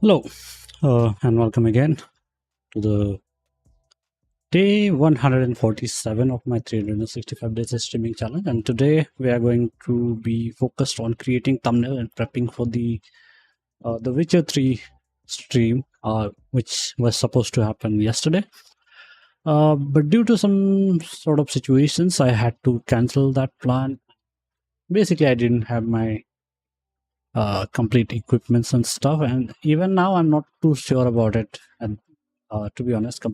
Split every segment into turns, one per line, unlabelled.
Hello, and welcome again to the day 147 of my 365 days streaming challenge. And today we are going to be focused on creating thumbnail and prepping for the Witcher 3 stream, which was supposed to happen yesterday. But due to some sort of situations, I had to cancel that plan. Basically, I didn't have my complete equipments and stuff, and even now I'm not too sure about it. And to be honest, to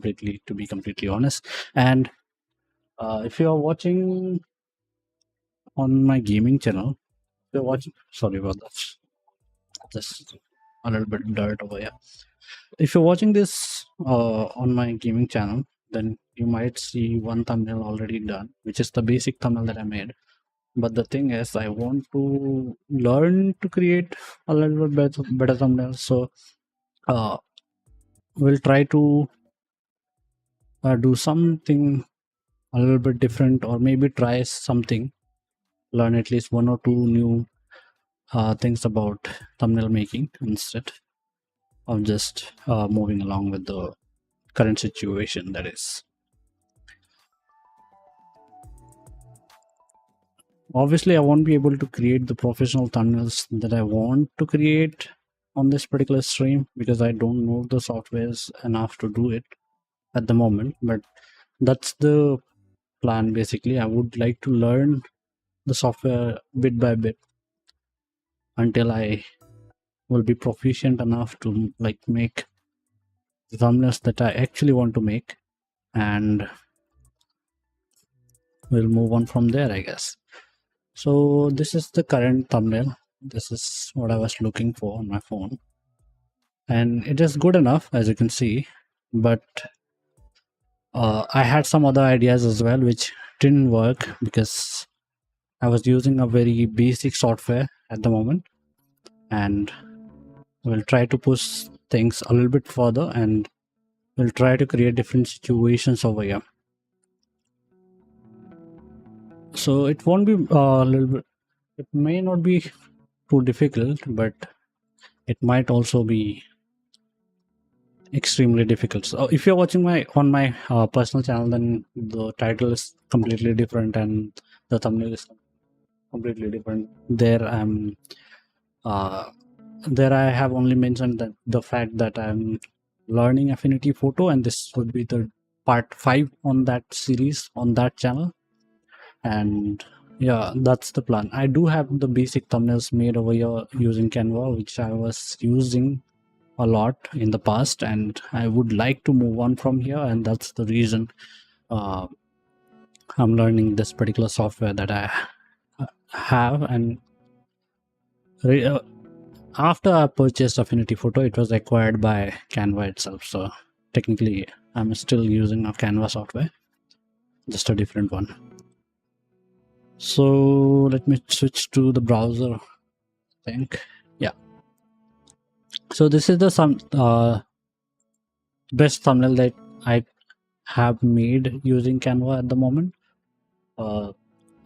be completely honest, and if you are watching on my gaming channel, if you're watching, sorry about that, just a little bit dirt over here. If you're watching this on my gaming channel, then you might see one thumbnail already done, which is the basic thumbnail that I made. But the thing is, I want to learn to create a little bit better thumbnails. So we'll try to do something a little bit different, or maybe try something, learn at least one or two new things about thumbnail making instead of just moving along with the current situation that is. Obviously, I won't be able to create the professional thumbnails that I want to create on this particular stream because I don't know the softwares enough to do it at the moment. But that's the plan. Basically, I would like to learn the software bit by bit until I will be proficient enough to like make the thumbnails that I actually want to make, and we'll move on from there, I guess. So this is the current thumbnail. This is what I was looking for on my phone, and it is good enough, as you can see. But I had some other ideas as well which didn't work because I was using a very basic software at the moment, and we'll try to push things a little bit further, and we'll try to create different situations over here. So it won't be a little bit, it may not be too difficult, but it might also be extremely difficult. So if you're watching on my personal channel, then the title is completely different and the thumbnail is completely different. There I have only mentioned that the fact that I'm learning Affinity Photo, and this would be the part 5 on that series on that channel. And yeah, that's the plan. I do have the basic thumbnails made over here using Canva, which I was using a lot in the past, and I would like to move on from here, and that's the reason I'm learning this particular software that I have. And after I purchased Affinity Photo, it was acquired by Canva itself, so technically I'm still using a Canva software, just a different one. So let me switch to the browser, I think. Yeah, so this is the best thumbnail that I have made using Canva at the moment. All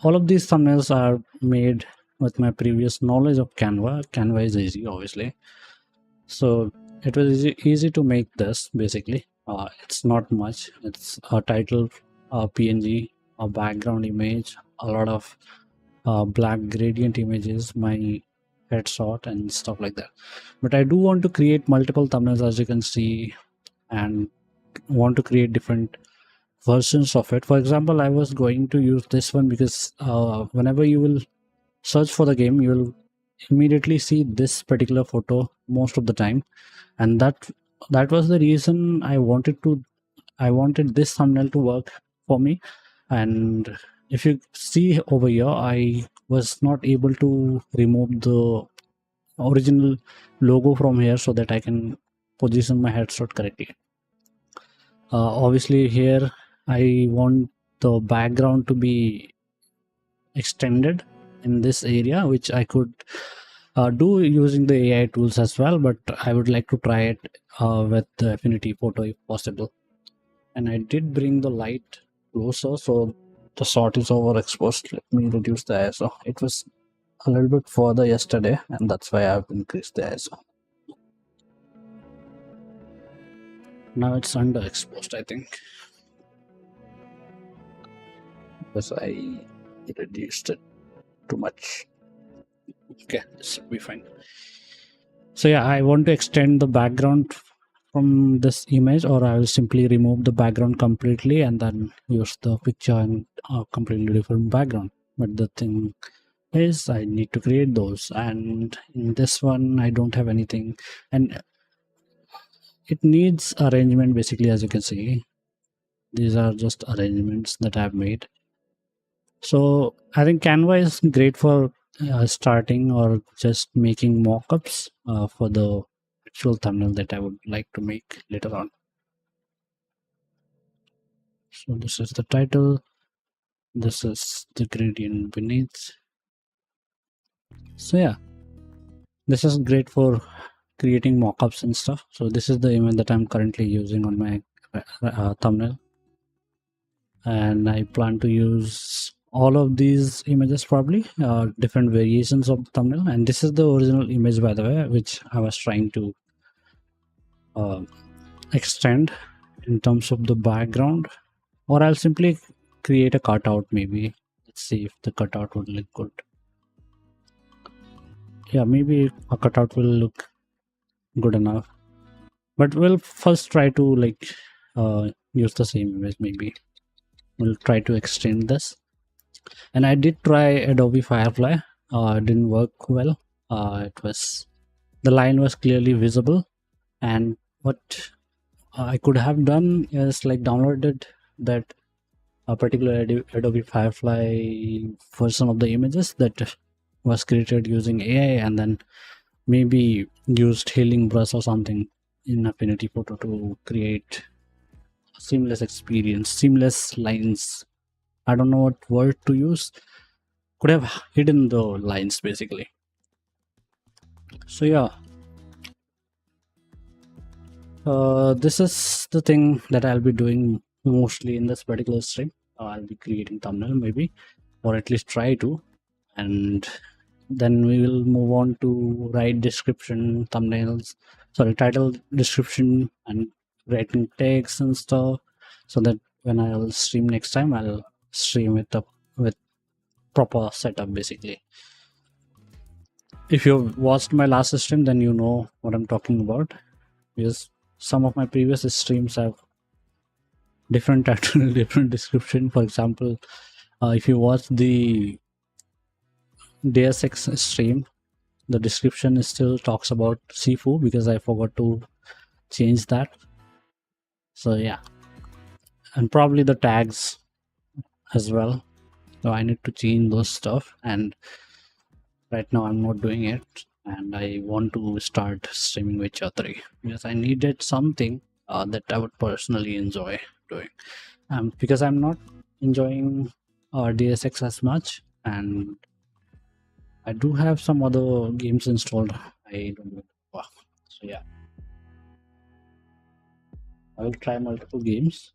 of these thumbnails are made with my previous knowledge of Canva. Canva is easy, obviously. So it was easy to make this basically. It's not much. It's a title, a PNG, a background image, a lot of black gradient images, my headshot and stuff like that. But I do want to create multiple thumbnails, as you can see, and want to create different versions of it. For example, I was going to use this one because whenever you will search for the game, you will immediately see this particular photo most of the time, and that was the reason I wanted this thumbnail to work for me. And if you see over here, I was not able to remove the original logo from here so that I can position my headshot correctly. Obviously here I want the background to be extended in this area, which I could do using the AI tools as well, but I would like to try it with the Affinity Photo if possible. And I did bring the light closer, so the shot is overexposed. Let me reduce the ISO. It was a little bit further yesterday, and that's why I've increased the ISO. Now it's underexposed, I think, because I reduced it too much. Okay, this should be fine. So yeah, I want to extend the background from this image, or I will simply remove the background completely and then use the picture and a completely different background. But the thing is, I need to create those, and in this one I don't have anything, and it needs arrangement basically. As you can see, these are just arrangements that I've made. So I think Canva is great for starting or just making mockups for the actual thumbnail that I would like to make later on. So this is the title, this is the gradient beneath. So yeah, this is great for creating mockups and stuff. So this is the image that I'm currently using on my thumbnail, and I plan to use all of these images, probably different variations of the thumbnail. And this is the original image, by the way, which I was trying to extend in terms of the background, or I'll simply create a cutout. Maybe let's see if the cutout would look good. Yeah, maybe a cutout will look good enough, but we'll first try to use the same image. Maybe we'll try to extend this. And I did try Adobe Firefly. It didn't work well. It was, the line was clearly visible, and what I could have done is like downloaded that a particular Adobe Firefly version of the images that was created using AI, and then maybe used healing brush or something in Affinity Photo to create a seamless experience, seamless lines. I don't know what word to use. Could have hidden the lines basically. So yeah, this is the thing that I'll be doing mostly in this particular stream. I'll be creating thumbnail maybe, or at least try to, and then we will move on to write description, thumbnails, sorry, title, description, and writing text and stuff, so that when I'll stream next time, I'll stream it up with proper setup basically. If you've watched my last stream, then you know what I'm talking about, because some of my previous streams have different title, different description. For example, if you watch the Deus Ex stream, the description still talks about Sifu because I forgot to change that. So yeah, and probably the tags as well. So I need to change those stuff, and right now I'm not doing it. And I want to start streaming Witcher 3 because I needed something that I would personally enjoy doing. Because I'm not enjoying DSX as much, and I do have some other games installed. I don't know. Wow. So yeah, I will try multiple games,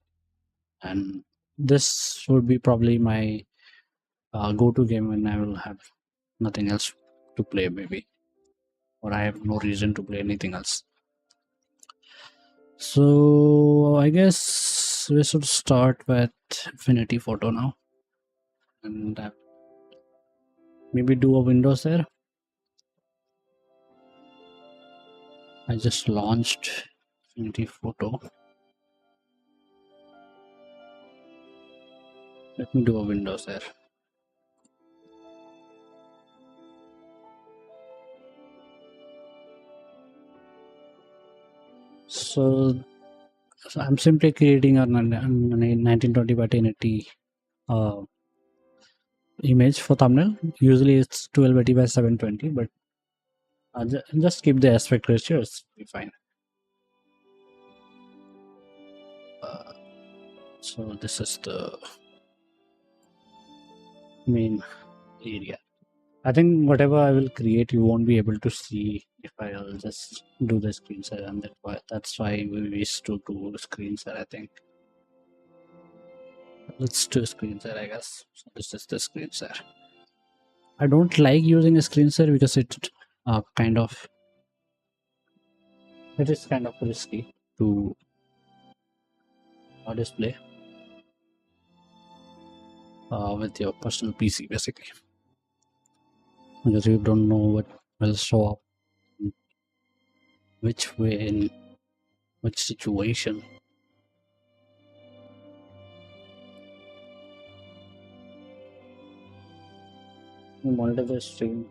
and this would be probably my go-to game when I will have nothing else to play, maybe, or I have no reason to play anything else. So I guess we should start with Infinity Photo now, and maybe do a Windows there. I just launched Infinity Photo. Let me do a Windows there. So I'm simply creating a 1920 by 1080 image for thumbnail. Usually it's 1280 by 720, but just keep the aspect ratio, it's be fine. So this is the main area. I think whatever I will create, you won't be able to see if I'll just do the screen share, and that's why we wish to do screen share. I think let's do screen share, I guess. So this is the screen share. I don't like using a screen share because it is kind of risky to display with your personal PC, basically, because you don't know what will show up which way in which situation. You monitor the stream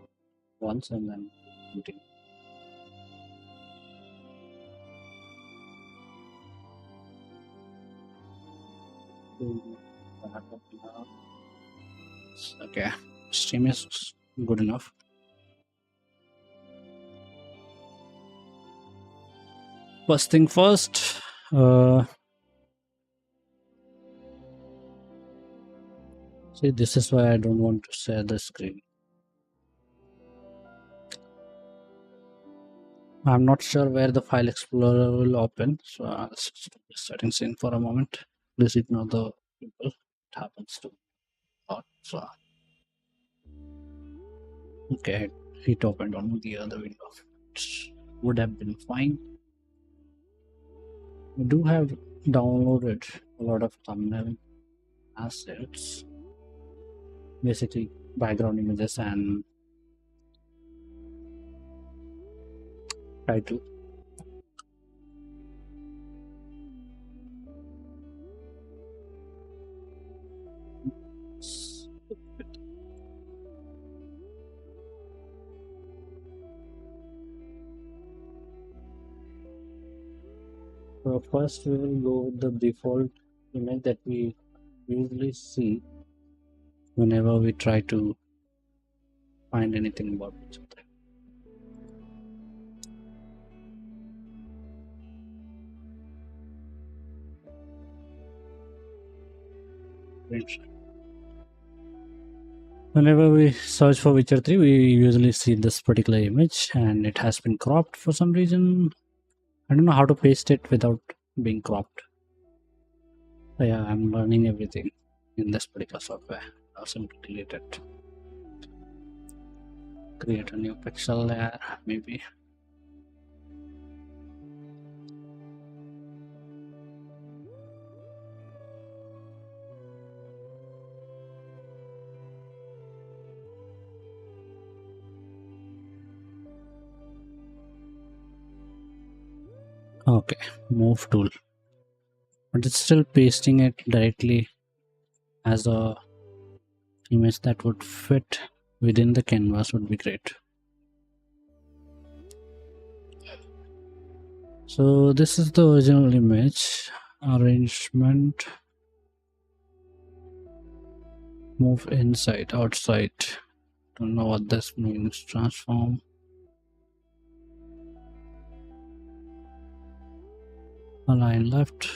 once and then continue. Okay, stream is good enough. First thing first, see, this is why I don't want to share the screen. I'm not sure where the file explorer will open, so let's just do the settings in for a moment. Please ignore the people. It happens to lot. So okay, it opened on the other window. It would have been fine. I do have downloaded a lot of thumbnail assets, basically background images and title. So first we will go with the default image that we usually see whenever we try to find anything about each other. Whenever we search for Witcher 3, we usually see this particular image, and it has been cropped for some reason. I don't know how to paste it without being cropped. So yeah, I'm learning everything in this particular software. I'll simply delete it. Create a new pixel layer, maybe. Okay, move tool, but it's still pasting it directly as a image that would fit within the canvas would be great. So this is the original image. Arrangement, move inside, outside, don't know what this means. Transform, align left.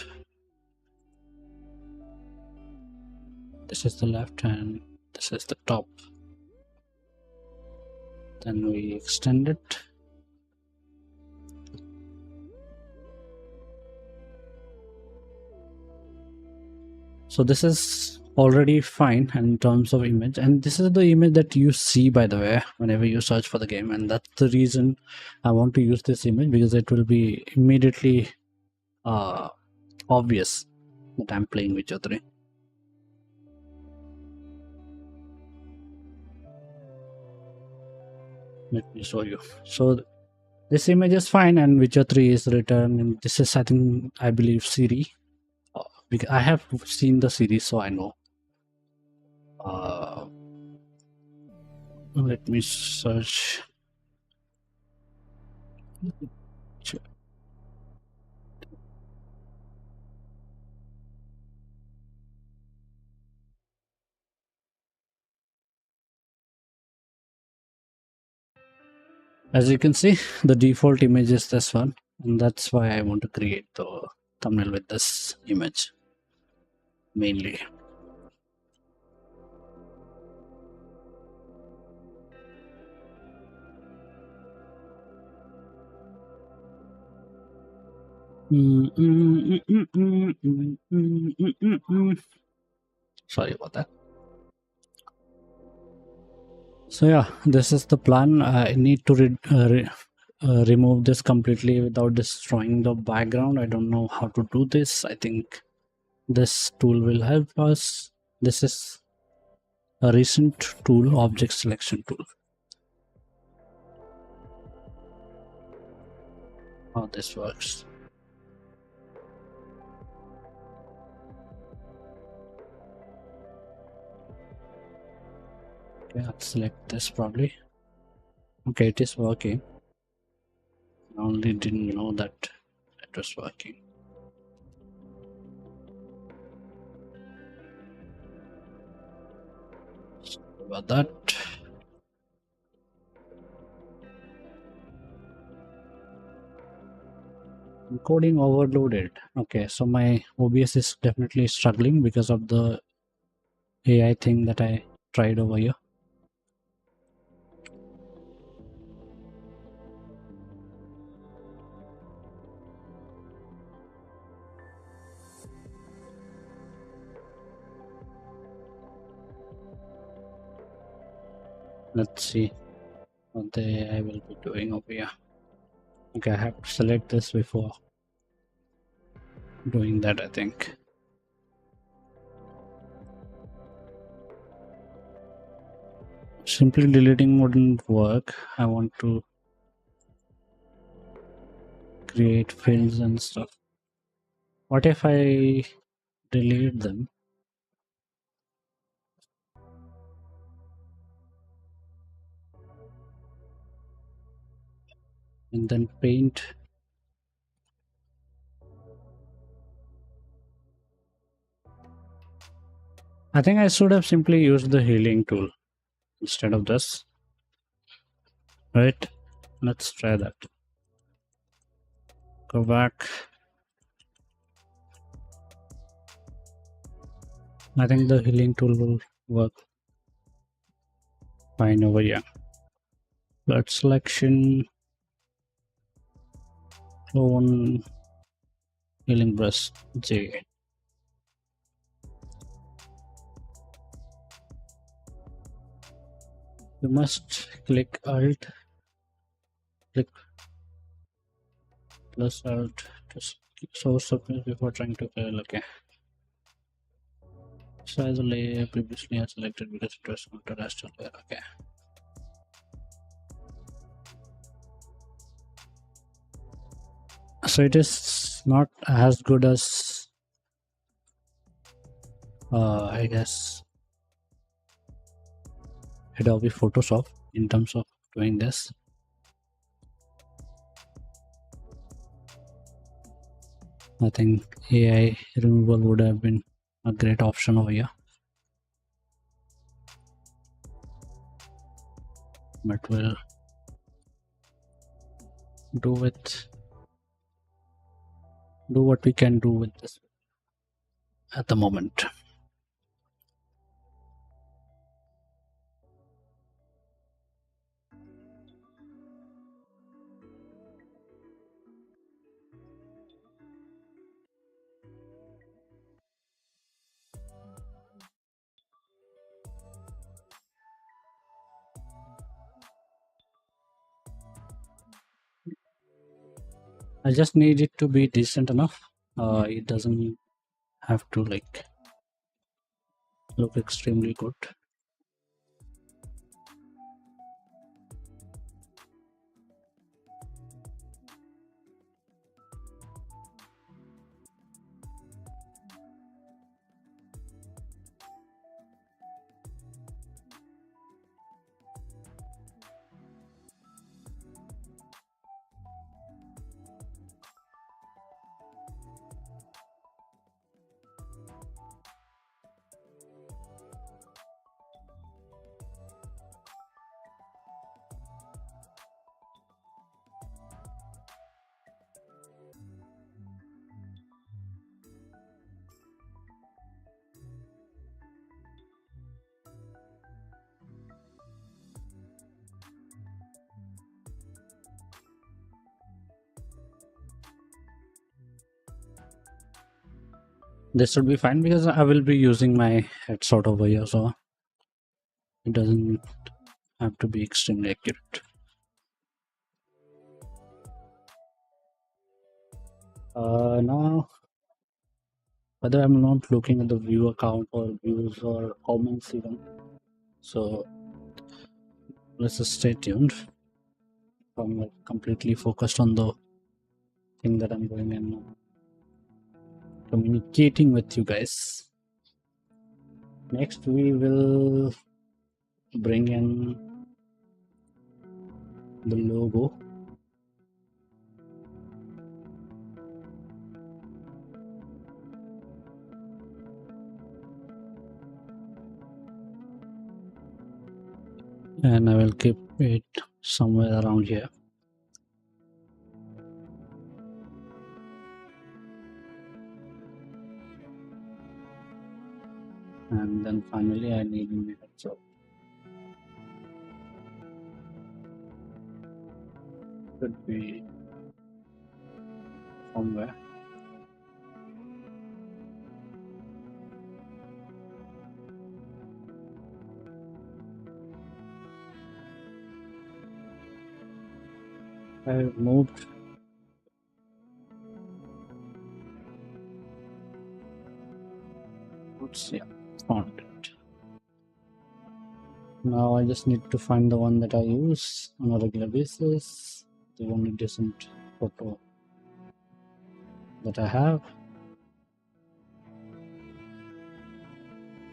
This is the left and this is the top. Then we extend it. So this is already fine in terms of image, and this is the image that you see, by the way, whenever you search for the game, and that's the reason I want to use this image, because it will be immediately uh, obvious that I'm playing Witcher 3. Let me show you. So this image is fine, and Witcher 3 is written. And this is, I think, I believe, Siri. Because I have seen the series, so I know. Uh, Let me search. As you can see, the default image is this one, and that's why I want to create the thumbnail with this image mainly. Sorry about that. So yeah, this is the plan. I need to remove this completely without destroying the background. I don't know how to do this. I think this tool will help us. This is a recent tool, object selection tool. How this works. Okay, I'll select this probably. Okay, it is working. I only didn't know that it was working. Sorry about that. Encoding overloaded. Okay, so my OBS is definitely struggling because of the AI thing that I tried over here. Let's see what the AI will be doing over here. Okay, I have to select this before doing that, I think. Simply deleting wouldn't work. I want to create fields and stuff. What if I delete them? And then paint. I think I should have simply used the healing tool instead of this. Right? Let's try that. Go back. I think the healing tool will work fine over here. Blood selection. Clone. Healing brush. J. You must click Alt. Click plus Alt to source substance before trying to kill. Okay. Size layer previously I selected because it was contrastal layer. Okay. So it is not as good as I guess Adobe Photoshop in terms of doing this. I think AI removal would have been a great option over here. But we'll do what we can do with this at the moment. I just need it to be decent enough. it doesn't have to like look extremely good. This should be fine because I will be using my headset over here, so it doesn't have to be extremely accurate. Now, whether I'm not looking at the view account or views or comments even, so let's just stay tuned. I'm like completely focused on the thing that I'm going and communicating with you guys. Next, we will bring in the logo. And I will keep it somewhere around here. And then finally I need my headset. Could be somewhere. I moved. Oops, yeah, found it. Now I just need to find the one that I use on a regular basis, the only decent photo that I have.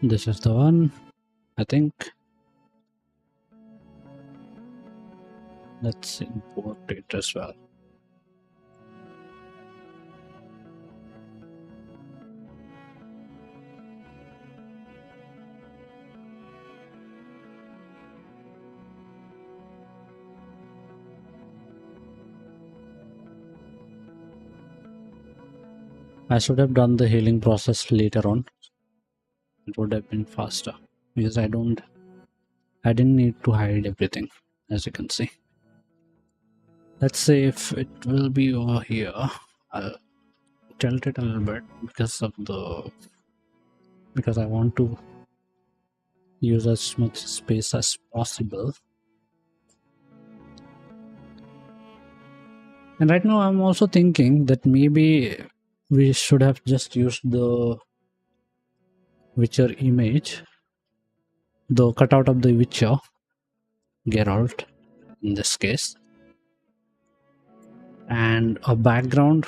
This is the one, I think. Let's import it as well. I should have done the healing process later on. It would have been faster because I didn't need to hide everything, as you can see. Let's say if it will be over here, I'll tilt it a little bit because I want to use as much space as possible. And right now I'm also thinking that maybe we should have just used the Witcher image, the cutout of the Witcher, Geralt in this case, and a background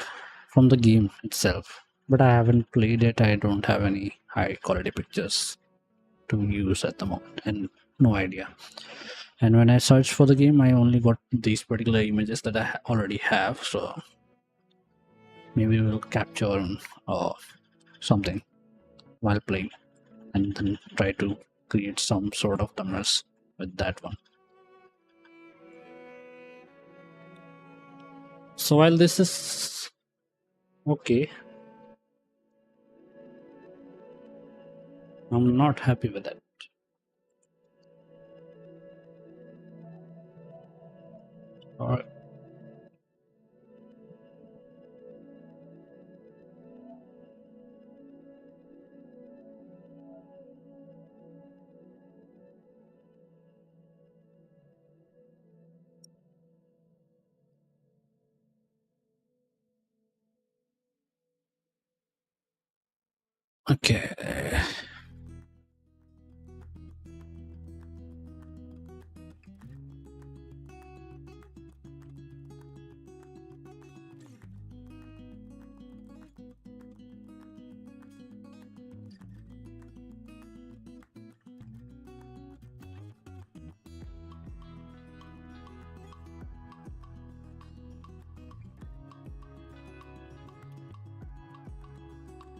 from the game itself. But I haven't played it, I don't have any high quality pictures to use at the moment, and no idea. And when I searched for the game, I only got these particular images that I already have, so maybe we'll capture something while playing and then try to create some sort of thumbnails with that one. So while this is okay, I'm not happy with it. Alright. Okay.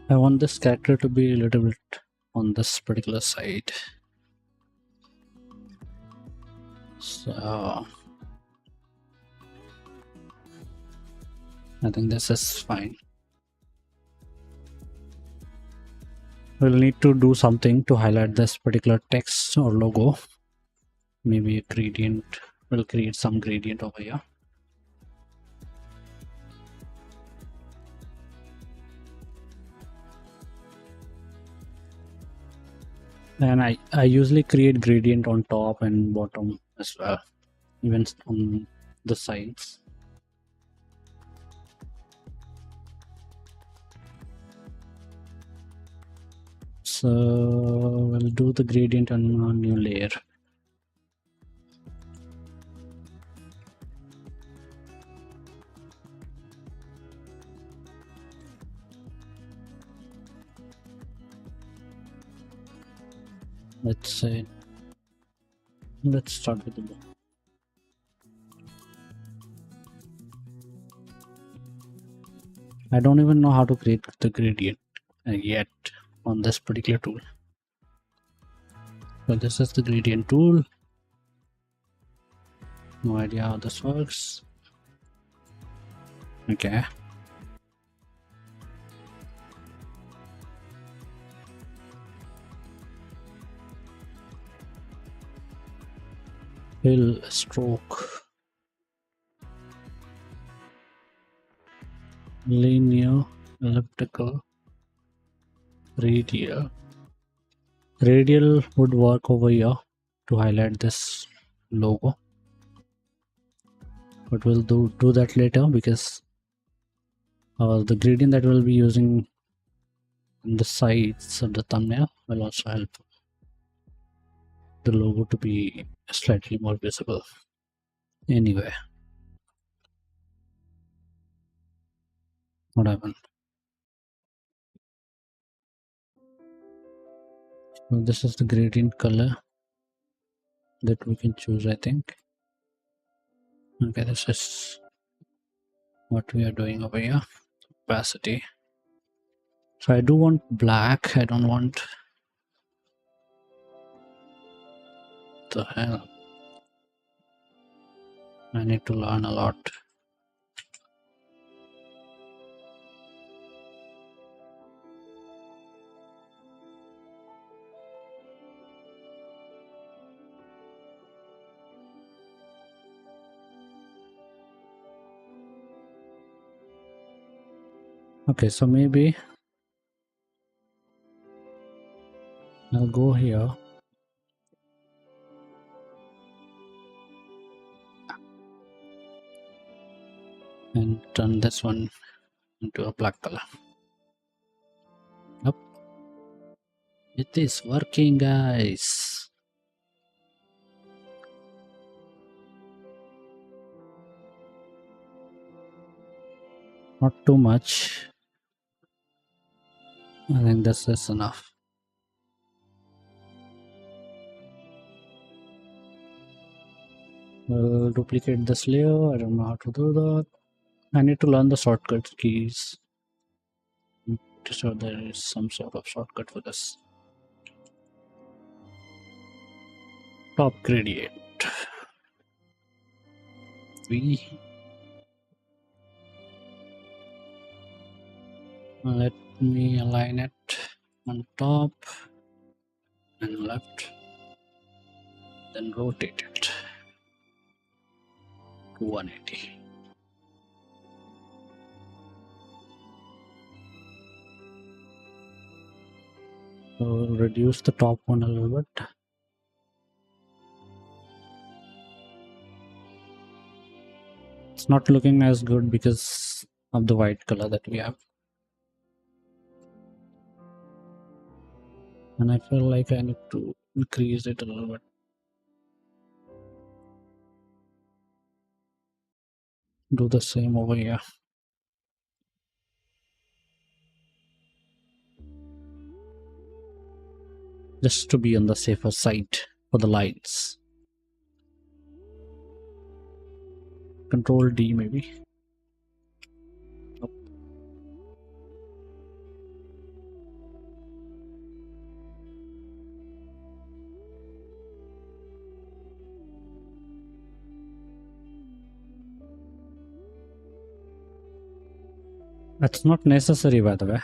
I want this character to be a little bit on this particular side. So I think this is fine. We'll need to do something to highlight this particular text or logo. Maybe a gradient. We'll create some gradient over here. And I usually create gradient on top and bottom as well, even on the sides. So we'll do the gradient on a new layer. Let's say, let's start with the book. I don't even know how to create the gradient yet on this particular tool. So this is the gradient tool. No idea how this works. Okay. Fill stroke. Linear, elliptical, radial. Radial would work over here to highlight this logo, but we'll do that later because the gradient that we'll be using on the sides of the thumbnail will also help the logo to be slightly more visible. Anyway, what happened? Well, this is the gradient color that we can choose, I think. Okay, this is what we are doing over here. Opacity. So I do want black. I don't want the hell. I need to learn a lot. Okay, so maybe I'll go here and turn this one into a black color. Yep, it is working, guys. Not too much. I think this is enough. We'll duplicate this layer. I don't know how to do that. I need to learn the shortcut keys. So there is some sort of shortcut for this. Top gradient. V. Let me align it on top and left, then rotate it to 180. So reduce the top one a little bit. It's not looking as good because of the white color that we have. and I feel like I need to increase it a little bit. Do the same over here. Just to be on the safer side for the lights. Control D maybe. Nope. That's not necessary, by the way.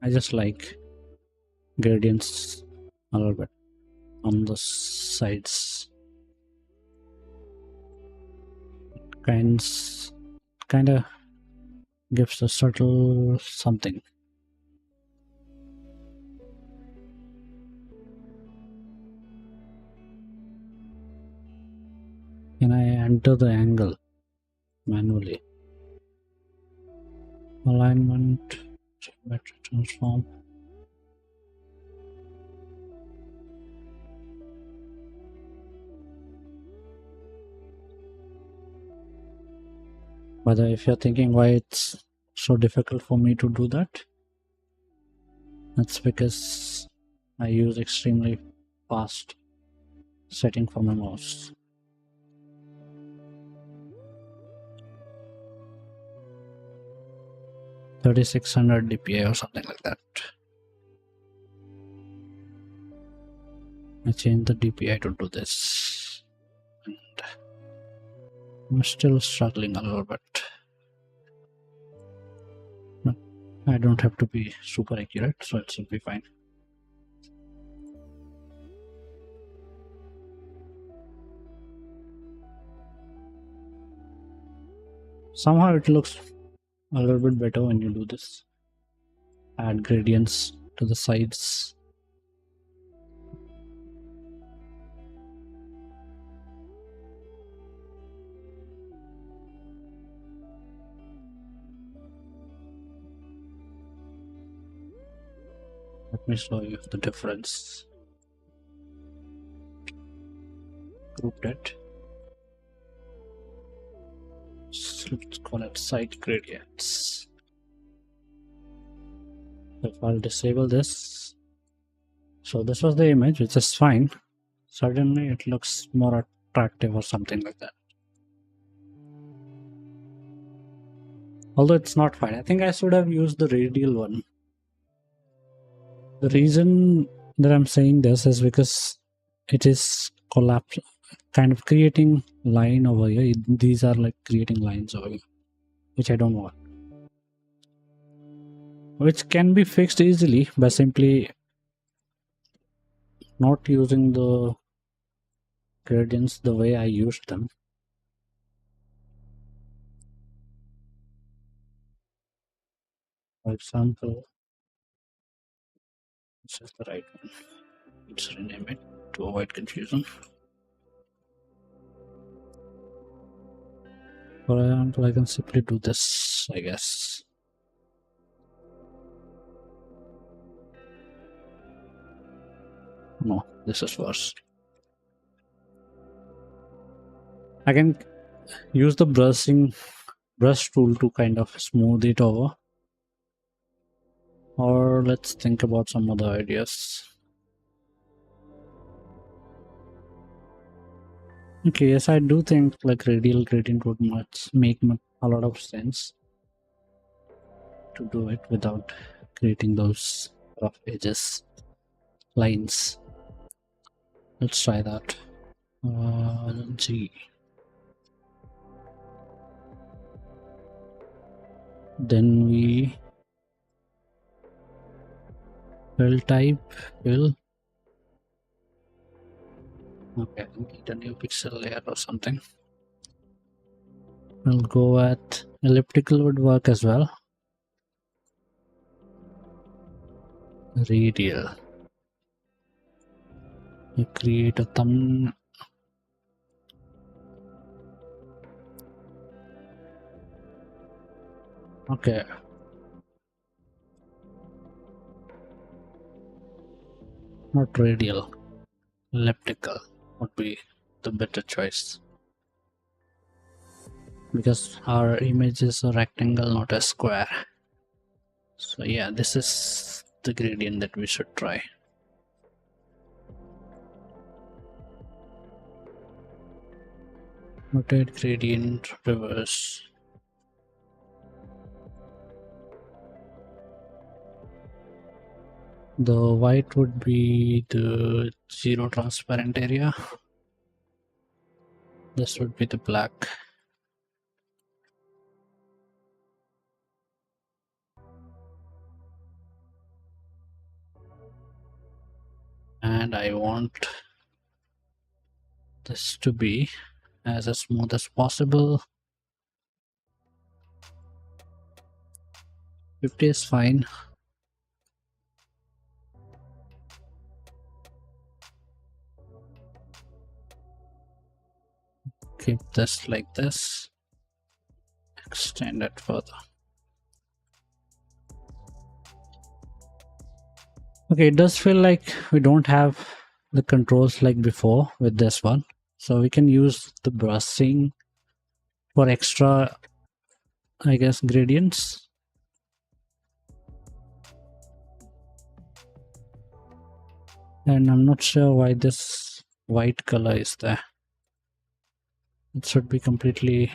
I just like gradients a little bit on the sides. Kind of gives a subtle something. Can I enter the angle manually? Alignment, geometric transform. But if you're thinking why it's so difficult for me to do that, that's because I use extremely fast setting for my mouse. $3600 DPI or something like that. I changed the DPI to do this, and I'm still struggling a little bit. No, I don't have to be super accurate, so it should be fine. Somehow it looks a little bit better when you do this. Add gradients to the sides. Let me show you the difference. Group that. So let's call it side gradients. If I'll disable this, so this was the image, which is fine. Suddenly it looks more attractive or something like that. Although it's not fine. I think I should have used the radial one. The reason that I'm saying this is because it is kind of creating line over here. These are like creating lines over here, which I don't want. Which can be fixed easily by simply not using the gradients the way I used them. For example, this is the right one. Let's rename it to avoid confusion. For example, I can simply do this, I guess. No, this is worse. I can use the brush tool to kind of smooth it over. Or let's think about some other ideas. Okay, yes, I do think like radial gradient would make a lot of sense to do it without creating those rough edges, lines. Let's try that. Let's see. Then we fill type, fill. Okay, I need a new pixel layer or something. We'll go at elliptical would work as well. Radial. You create a thumb. Okay. Not radial, elliptical would be the better choice. Because our image is a rectangle, not a square. So yeah, this is the gradient that we should try. Rotate, gradient, reverse. The white would be the zero transparent area. This would be the black. And I want this to be as smooth as possible. 50 is fine. Keep this like this. Extend it further. Okay, it does feel like we don't have the controls like before with this one. So we can use the brushing for extra, I guess, gradients. And I'm not sure why this white color is there. It should be completely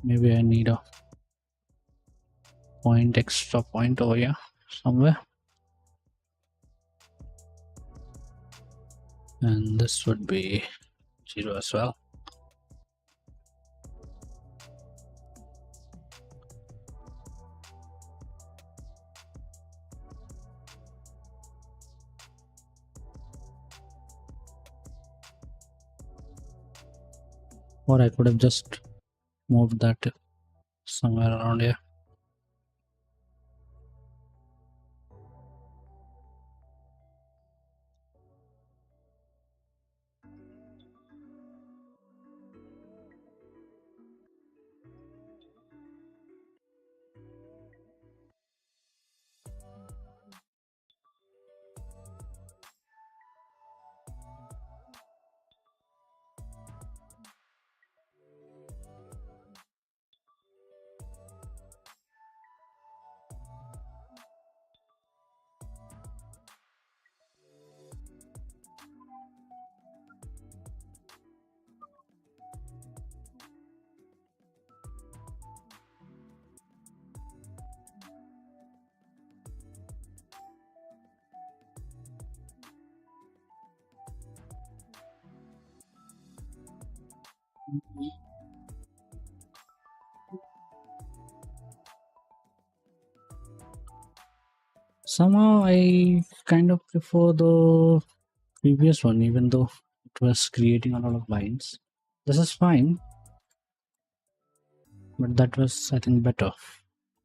maybe I need a point, extra point over here somewhere. And this would be 0 as well. Or I could have just moved that somewhere around here. Somehow I kind of prefer the previous one, even though it was creating a lot of lines. This is fine, but that was, I think, better.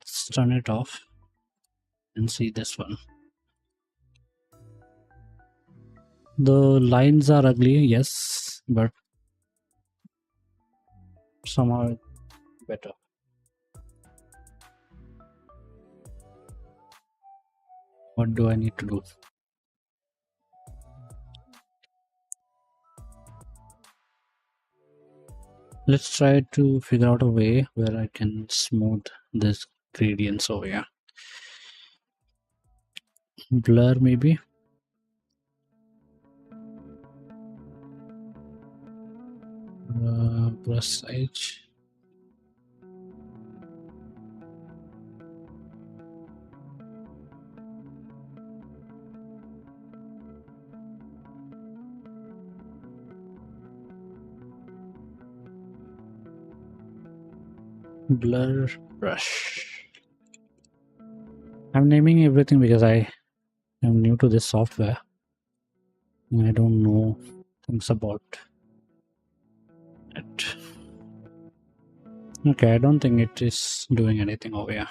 Let's turn it off and see this one. The lines are ugly, yes, but somehow better. What do I need to do? Let's try to figure out a way where I can smooth this gradients over here. Blur maybe. Brush edge. Blur brush. I'm naming everything because I am new to this software and I don't know things about it. Okay, I don't think it is doing anything over here.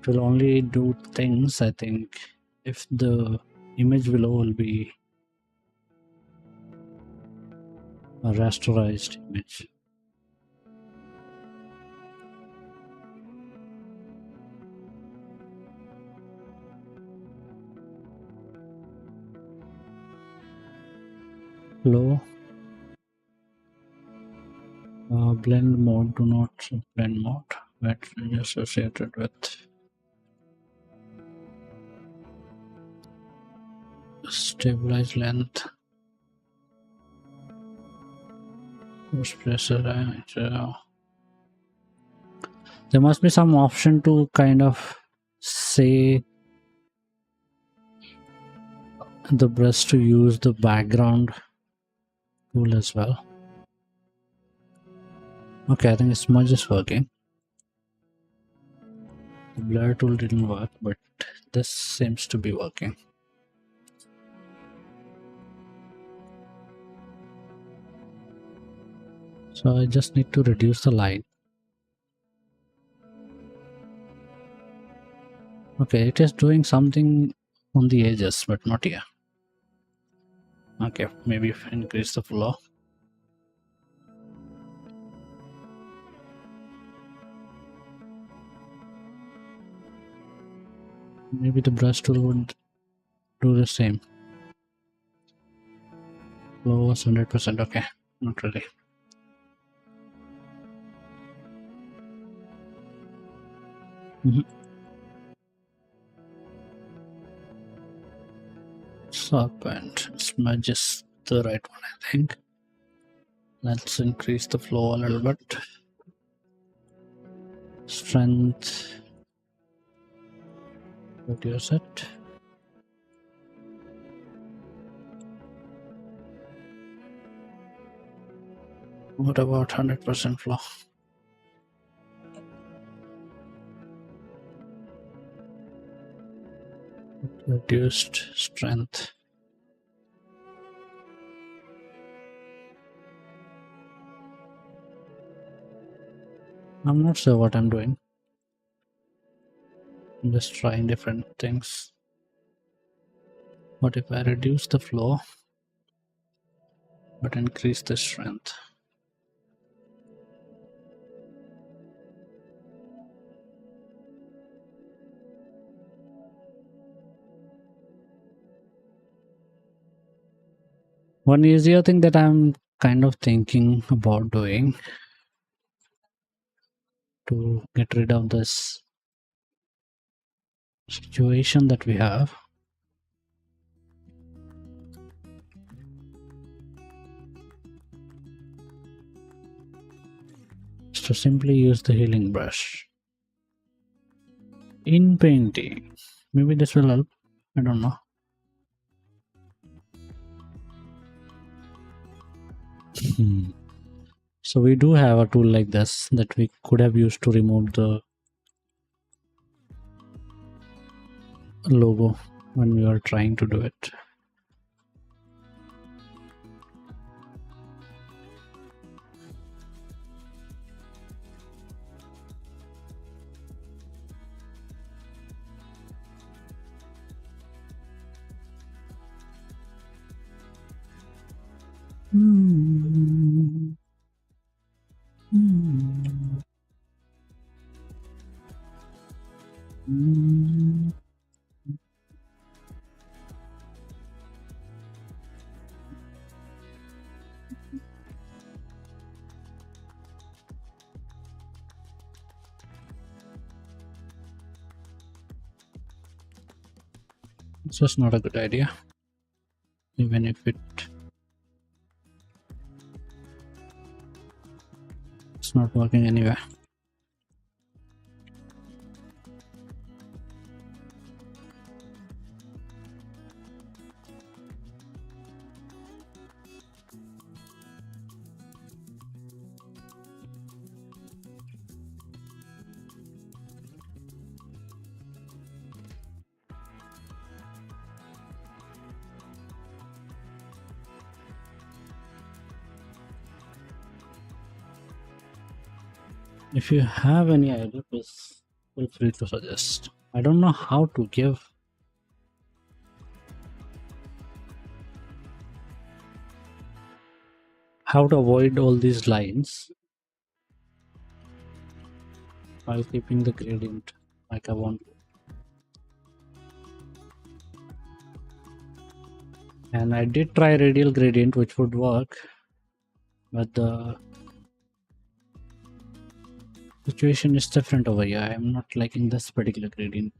It will only do things, I think, if the image below will be a rasterized image. Flow. Blend mode, do not blend mode, but associated with stabilize length, post pressure. There must be some option to kind of say the brush to use the background tool as well. Okay, I think smudge is working. The blur tool didn't work, but this seems to be working. So I just need to reduce the light. Okay, it is doing something on the edges, but not here. Okay, maybe if I increase the flow. Maybe the brush tool would do the same. Flow was 100%. Okay, not really. Serpent. Smudge is the right one, I think. Let's increase the flow a little bit. Strength. Reduce it. What about 100% flow? Reduced strength. I'm not sure what I'm doing. I'm just trying different things. What if I reduce the flow but increase the strength? One easier thing that I'm kind of thinking about doing to get rid of this situation that we have is to simply use the healing brush in painting. Maybe this will help. I don't know. So we do have a tool like this that we could have used to remove the logo when we were trying to do it. It's just not a good idea, even if it's not working anyway. If you have any idea, please feel free to suggest. I don't know how to give how to avoid all these lines while keeping the gradient like I want. And I did try radial gradient, which would work, but the situation is different over here. I am not liking this particular gradient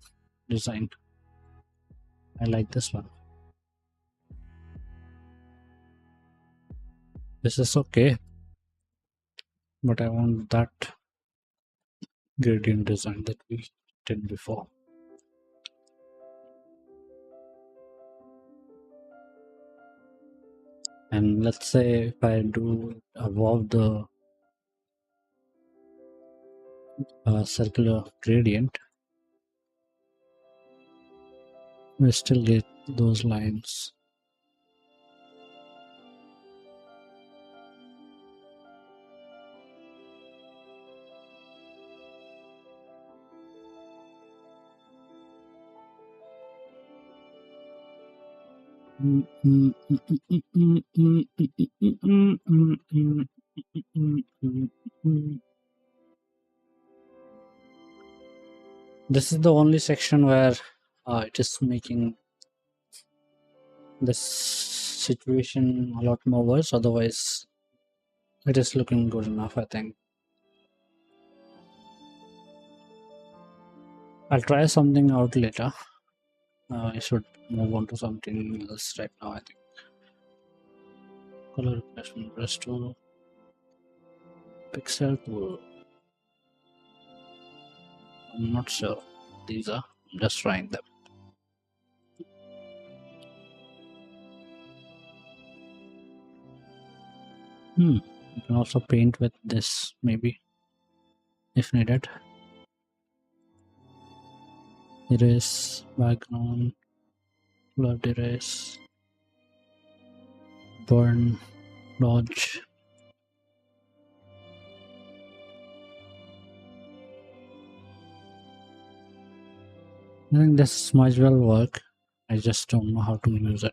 design. I like this one. This is okay, but I want that gradient design that we did before. And let's say if I do above the circular gradient, we still get those lines. This is the only section where it is making this situation a lot more worse. Otherwise, it is looking good enough, I think. I'll try something out later. I should move on to something else right now, I think. Color replacement brush tool, pixel tool. I'm not sure these are. I'm just trying them. You can also paint with this, maybe, if needed. Erase background, flood erase, burn, dodge. I think this might well work. I just don't know how to use it.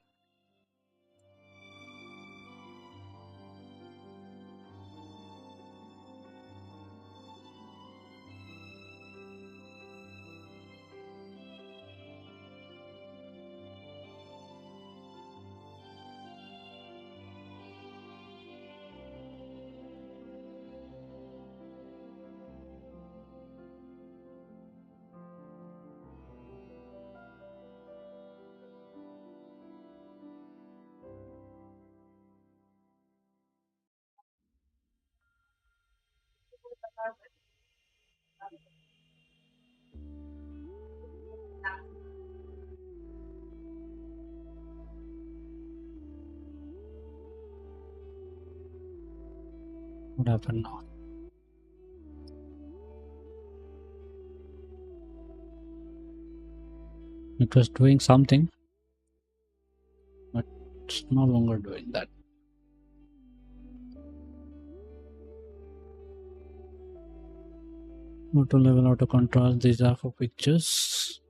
What happened now? It was doing something, but it's no longer doing that. Auto level, auto contrast, these are for pictures.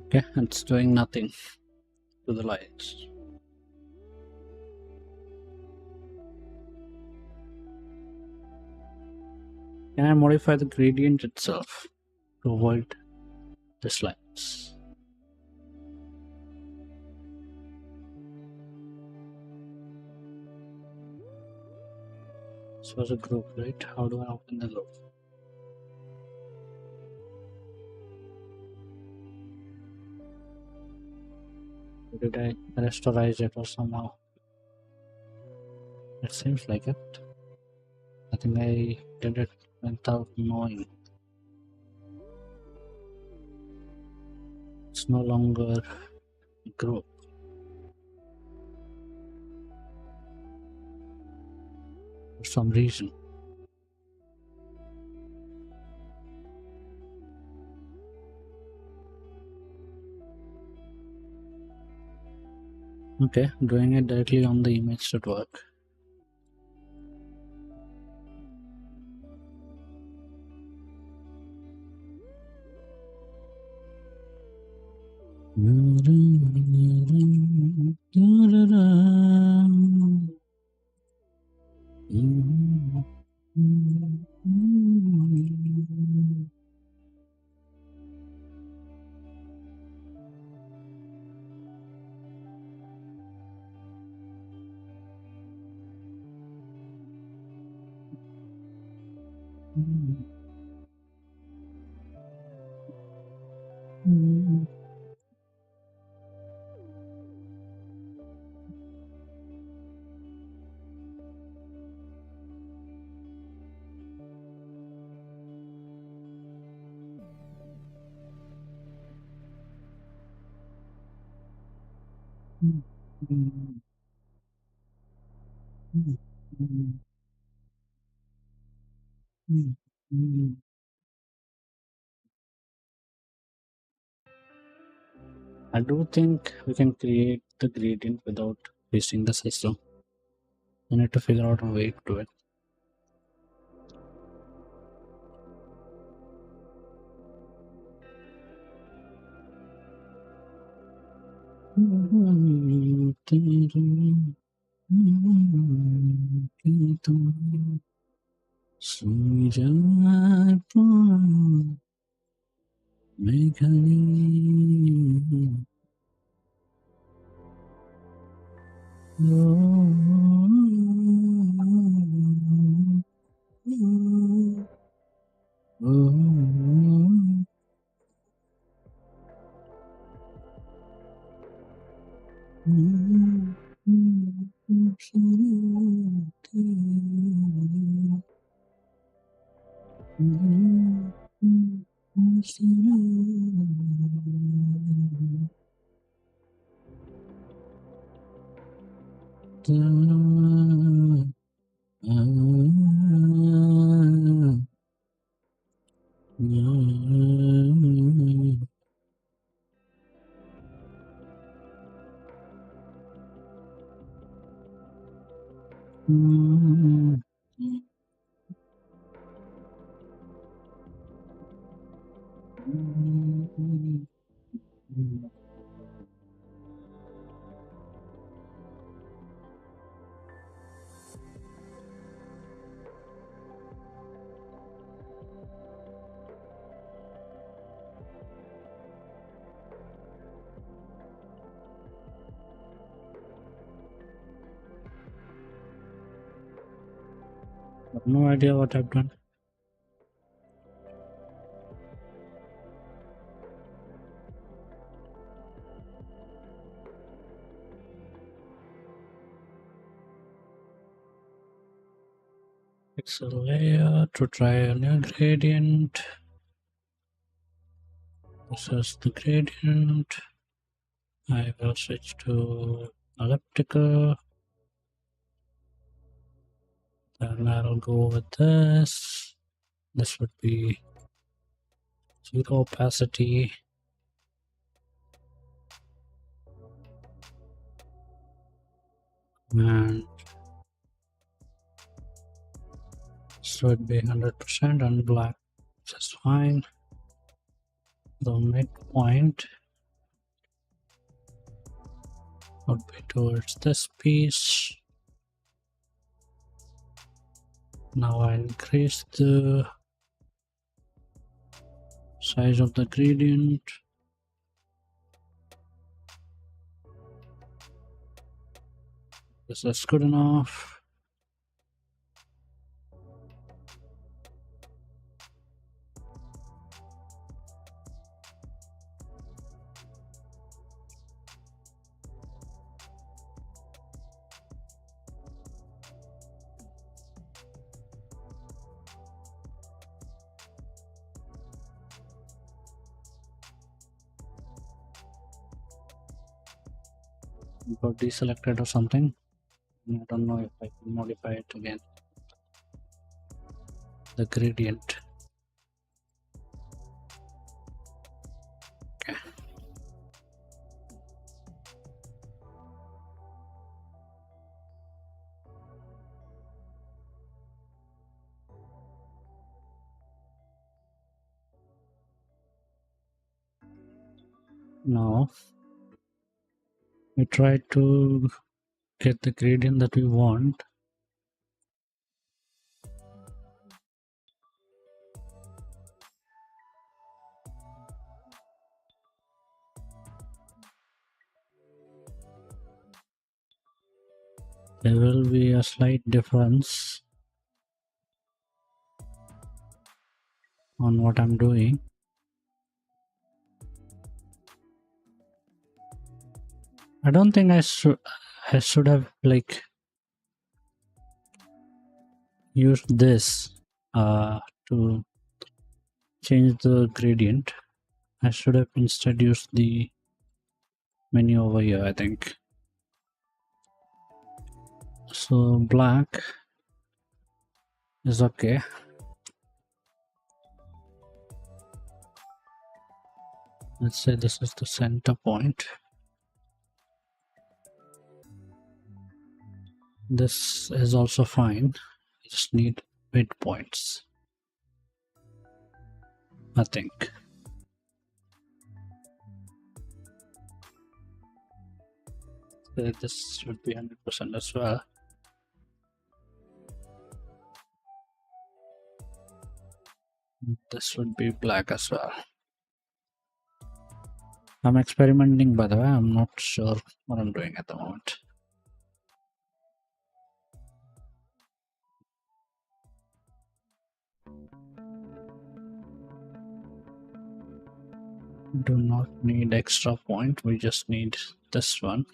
Okay, it's doing nothing to the lights. Can I modify the gradient itself to avoid this lights? This was a group, right? How do I open the group? Did I rasterize it or somehow? It seems like it. I think I did it without knowing. It's no longer a group. for some reason. Okay, doing it directly on the image should work. I do think we can create the gradient without wasting the system. We need to figure out a way to do it. I have no idea what I've done. Pixel layer to try a new gradient. This is the gradient. I will switch to elliptical. Then I'll go with this. This would be zero opacity. And this would be 100% and black, just fine. The midpoint would be towards this piece. Now I increase the size of the gradient. This is good enough. Got deselected or something. I don't know if I can modify it again. the gradient. Okay. Now we try to get the gradient that we want. There will be a slight difference on what I'm doing. I don't think I should have like used this to change the gradient. I should have instead used the menu over here, I think. So black is okay. Let's say this is the center point. This is also fine. I just need midpoints, I think. So this should be 100% as well. This would be black as well. I'm experimenting, by the way. I'm not sure what I'm doing at the moment. Do not need extra point. We just need this one.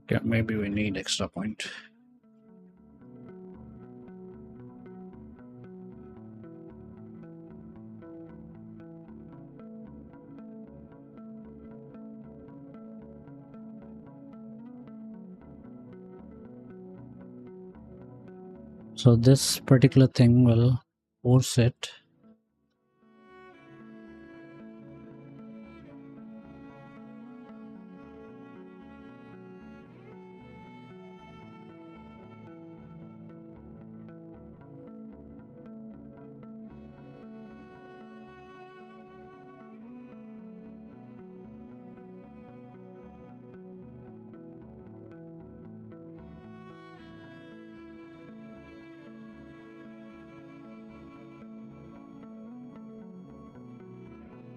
Okay, maybe we need extra point. So this particular thing will force it.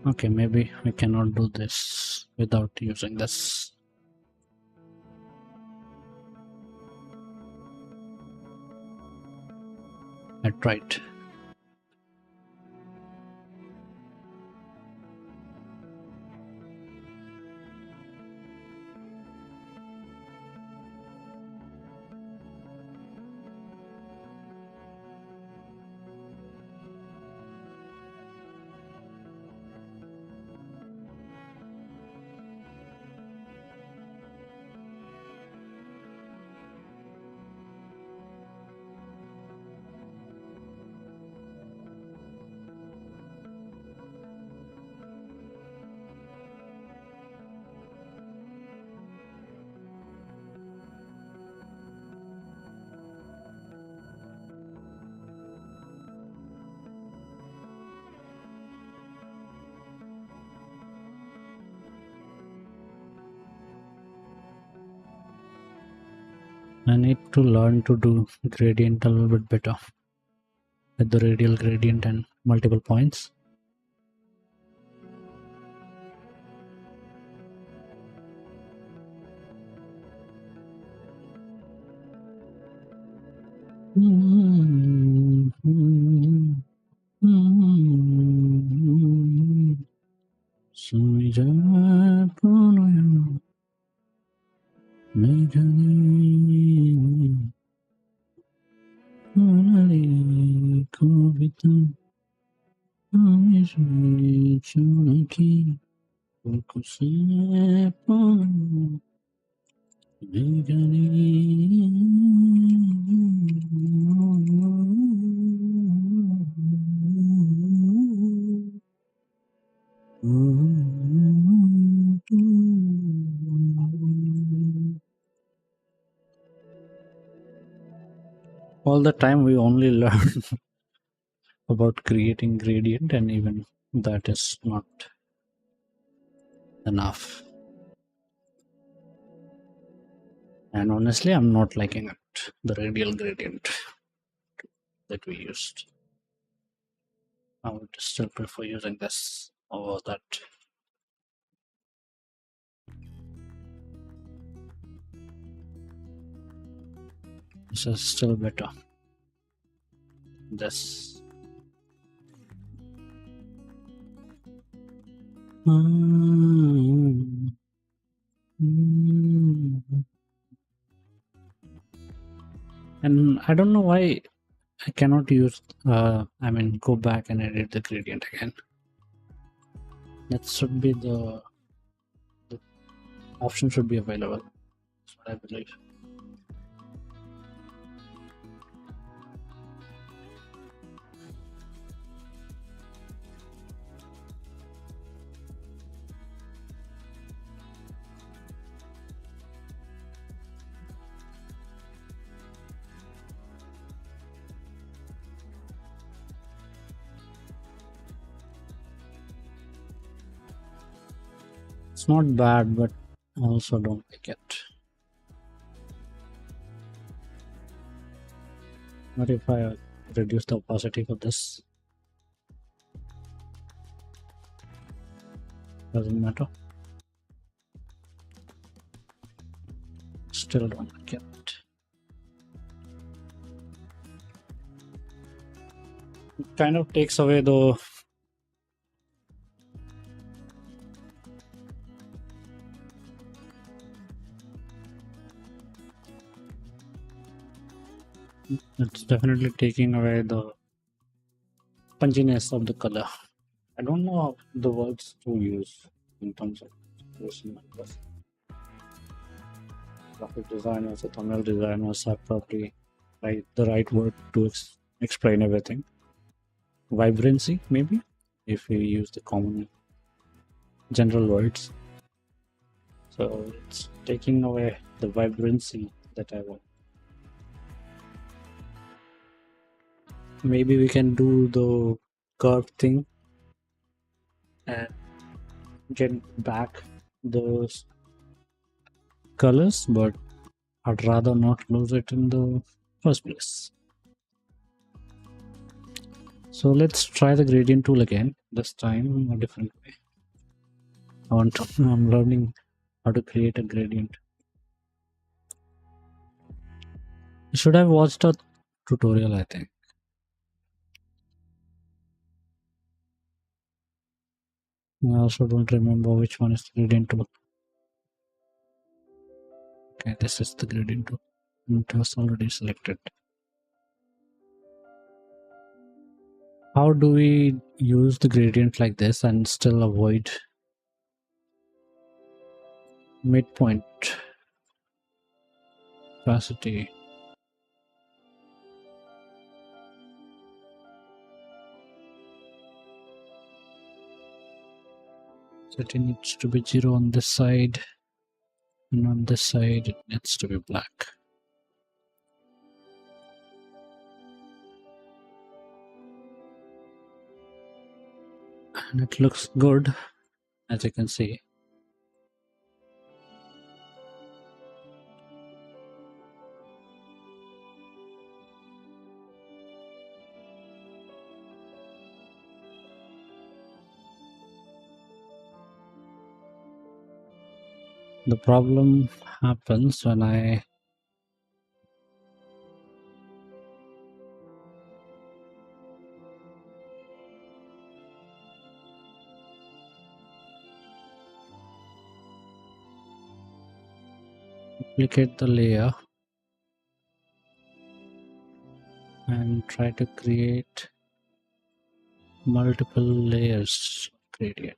Okay, maybe we cannot do this without using this. I tried. I need to learn to do gradient a little bit better with the radial gradient and multiple points. All the time we only learn about creating gradient, and even that is not enough. And honestly, I'm not liking it, the radial gradient that we used. I would still prefer using this over that. This is still better. This. And I don't know why I cannot use, go back and edit the gradient again. That should be the option should be available. That's what I believe. It's not bad, but I also don't like it. What if I reduce the opacity for this? Doesn't matter. Still don't like it. It kind of takes away the it's definitely taking away the punchiness of the color. I don't know the words to use in terms of person numbers. Graphic designers or thumbnail designers have probably the right word to explain everything. Vibrancy, maybe, if we use the common general words. So it's taking away the vibrancy that I want. Maybe we can do the curve thing and get back those colors, but I'd rather not lose it in the first place. So let's try the gradient tool again, this time a different way. I'm learning how to create a gradient. Should have watched a tutorial, I think. I also don't remember which one is the gradient tool. Okay, this is the gradient tool. It was already selected. How do we use the gradient like this and still avoid midpoint opacity? So it needs to be 0 on this side, and on this side it needs to be black. And it looks good, as you can see. The problem happens when I duplicate the layer and try to create multiple layers of gradient.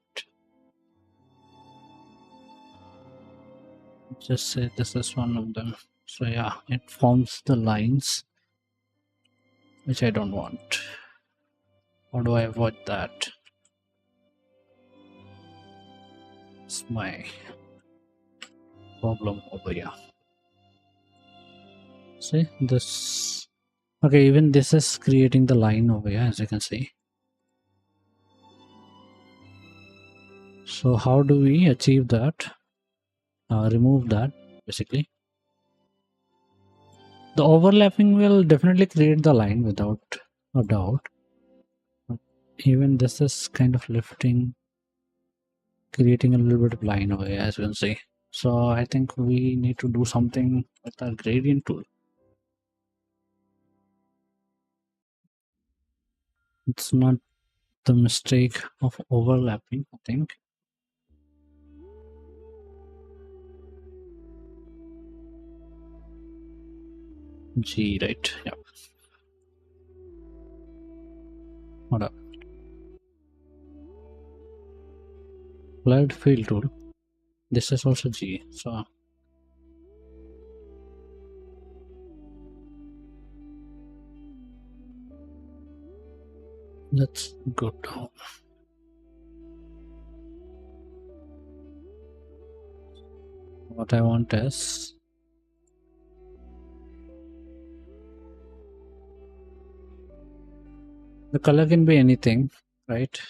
just say this is one of them. So yeah, it forms the lines which I don't want. How do I avoid that? It's my problem over here. See this? Okay, even this is creating the line over here, as you can see. So how do we achieve that? Remove that basically. The overlapping will definitely create the line without a doubt. But even this is kind of lifting, creating a little bit of line over here, as you can see. So I think we need to do something with our gradient tool. It's not the mistake of overlapping, I think. G, right? Yeah. What up? Applied field tool. This is also G. So let's go down. What I want is the color can be anything, right?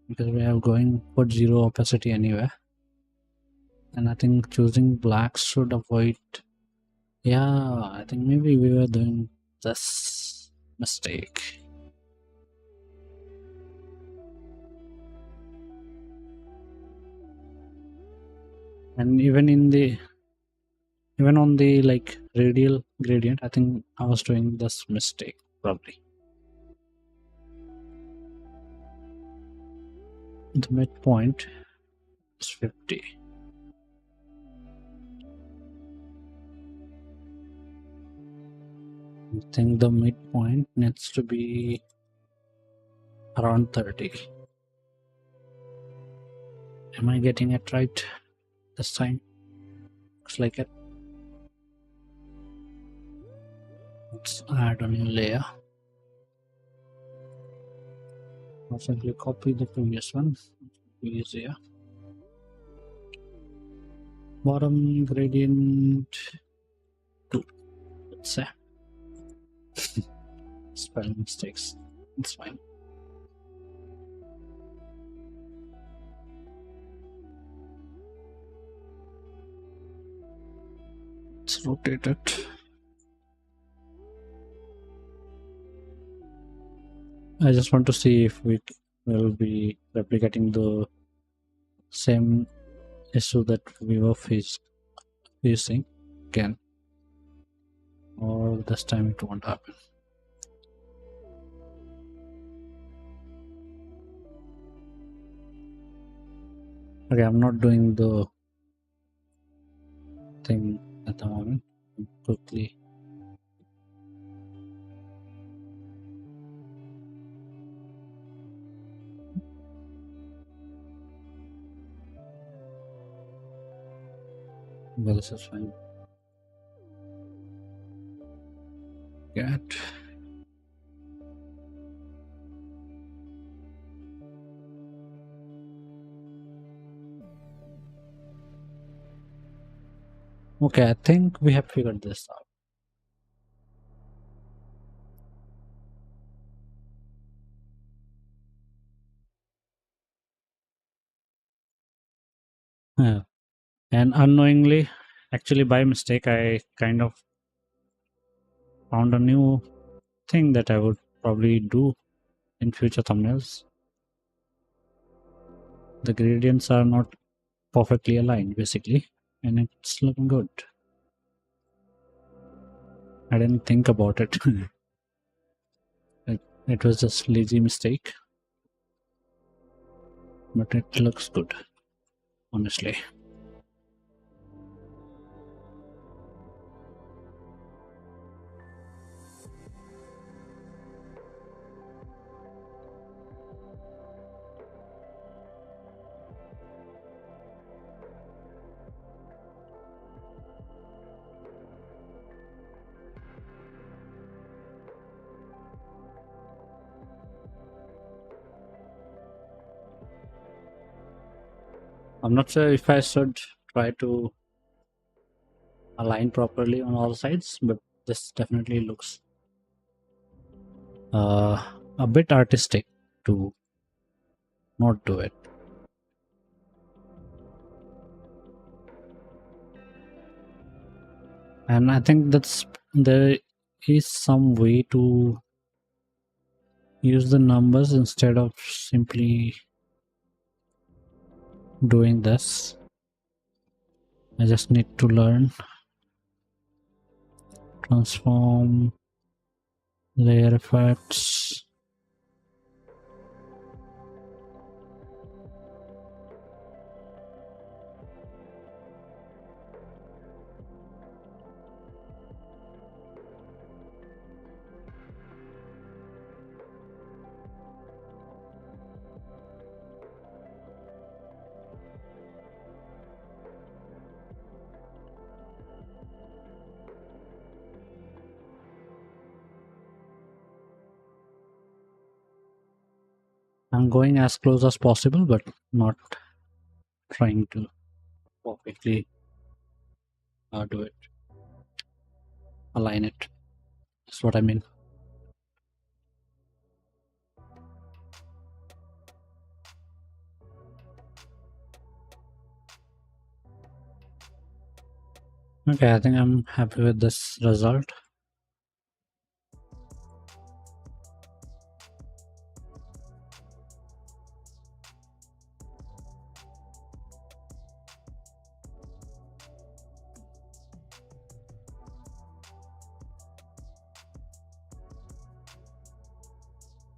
Because we are going for zero opacity anyway. And I think choosing black should avoid. Yeah, I think maybe we were doing this mistake. And even on the like radial gradient, I think I was doing this mistake probably. The midpoint is 50. I think the midpoint needs to be around 30. Am I getting it right this time? Looks like it. Let's add a new layer. I'll simply copy the previous one. Easier. Bottom gradient 2. Let's say. Spelling mistakes. It's fine. Let's rotate it. I just want to see if we will be replicating the same issue that we were facing again, or this time it won't happen. Okay, I'm not doing the thing at the moment. Quickly. Well, this is fine. Get. Okay, I think we have figured this out. Yeah. And unknowingly, actually by mistake, I kind of found a new thing that I would probably do in future thumbnails. The gradients are not perfectly aligned basically, and it's looking good. I didn't think about it. It was just lazy mistake, but it looks good, honestly. I'm not sure if I should try to align properly on all sides, but this definitely looks a bit artistic to not do it. And I think there is some way to use the numbers instead of simply doing this. I just need to learn. Transform, layer effects. I'm going as close as possible, but not trying to perfectly do it, align it. That's what I mean. Okay, I think I'm happy with this result.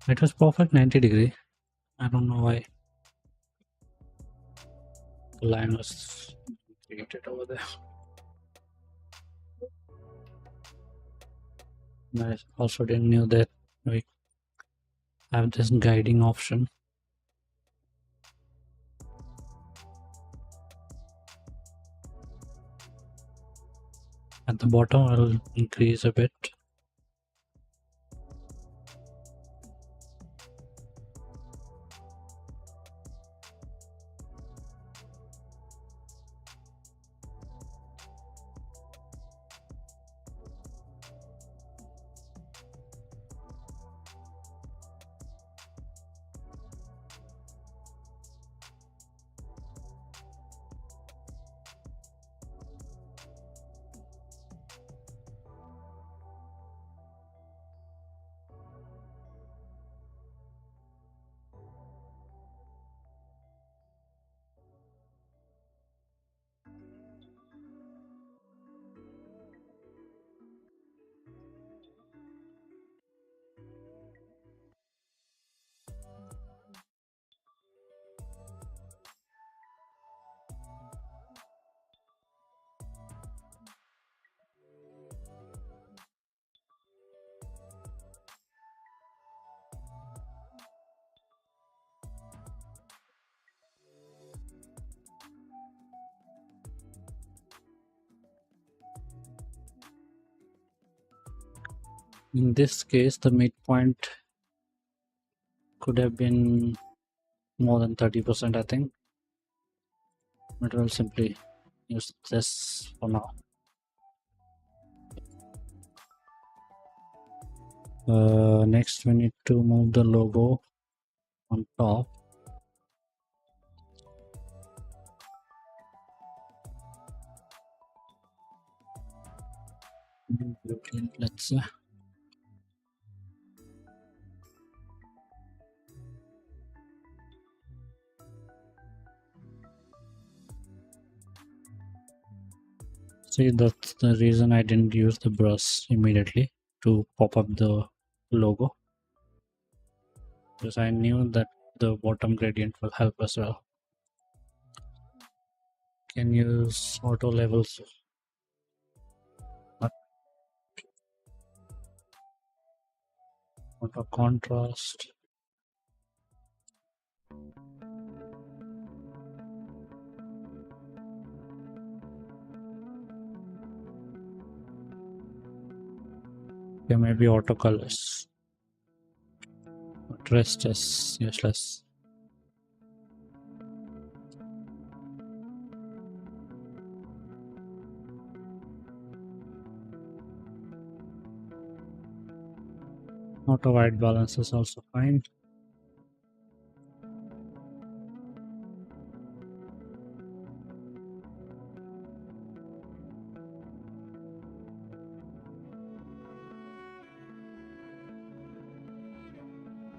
It was perfect 90-degree. I don't know why the line was created over there. I also didn't know that we have this guiding option. At the bottom, I'll increase a bit. In this case, the midpoint could have been more than 30%, I think. But we'll simply use this for now. Next, we need to move the logo on top. Let's see, that's the reason I didn't use the brush immediately to pop up the logo, because I knew that the bottom gradient will help as well. Can use auto levels, auto contrast. Okay, maybe auto colors, but rest is useless. Auto white balance is also fine.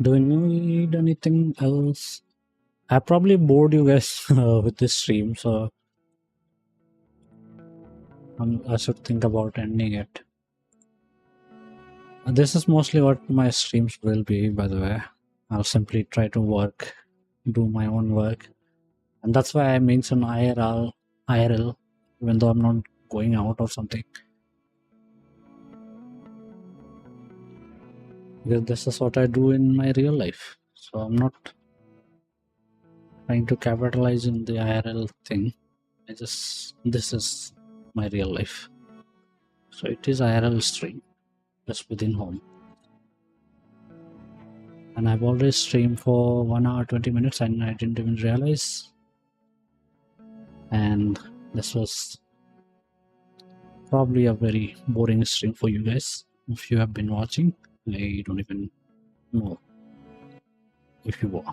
Do you need anything else? I probably bored you guys with this stream, so I should think about ending it. This is mostly what my streams will be, by the way. I'll simply try to do my own work. And that's why I mention IRL, even though I'm not going out or something. Because this is what I do in my real life. So I'm not trying to capitalize in the IRL thing. This is my real life. So it is IRL stream, just within home. And I've already streamed for 1 hour 20 minutes and I didn't even realize. And this was probably a very boring stream for you guys. If you have been watching, I don't even know if you were.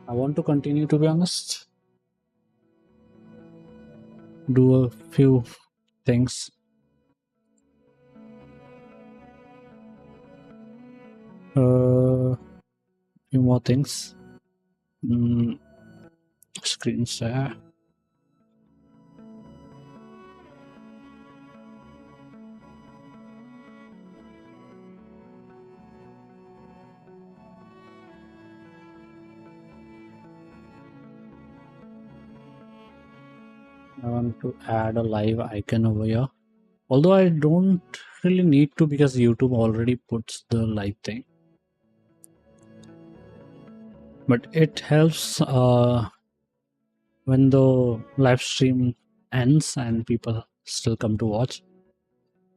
I want to continue, to be honest. Do a few things. Few more things. Screen share. I want to add a live icon over here. Although I don't really need to because YouTube already puts the live thing. But it helps when the live stream ends and people still come to watch.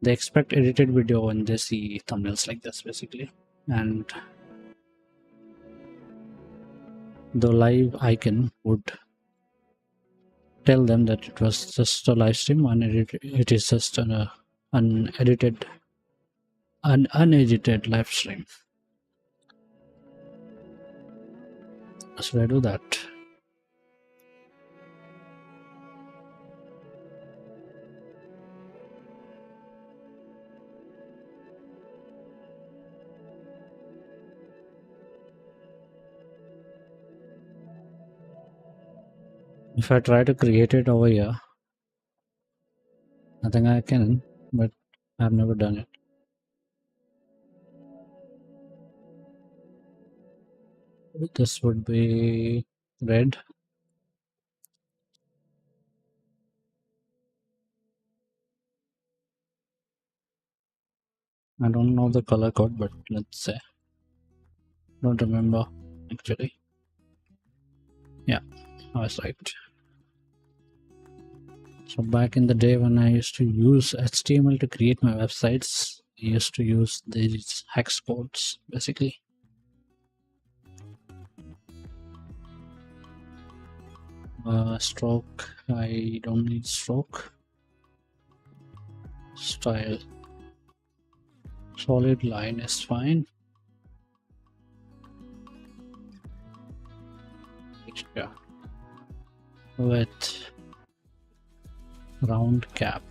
They expect edited video when they see thumbnails like this, basically. And the live icon would tell them that it was just a live stream, it is just an unedited live stream. Should I do that? If I try to create it over here, I think I can, but I've never done it. This would be red. I don't know the color code, but let's say. Don't remember actually. Yeah, I was right. So back in the day when I used to use HTML to create my websites, I used to use these hex codes basically. Stroke, I don't need stroke. Style, solid line is fine. Yeah. With round cap,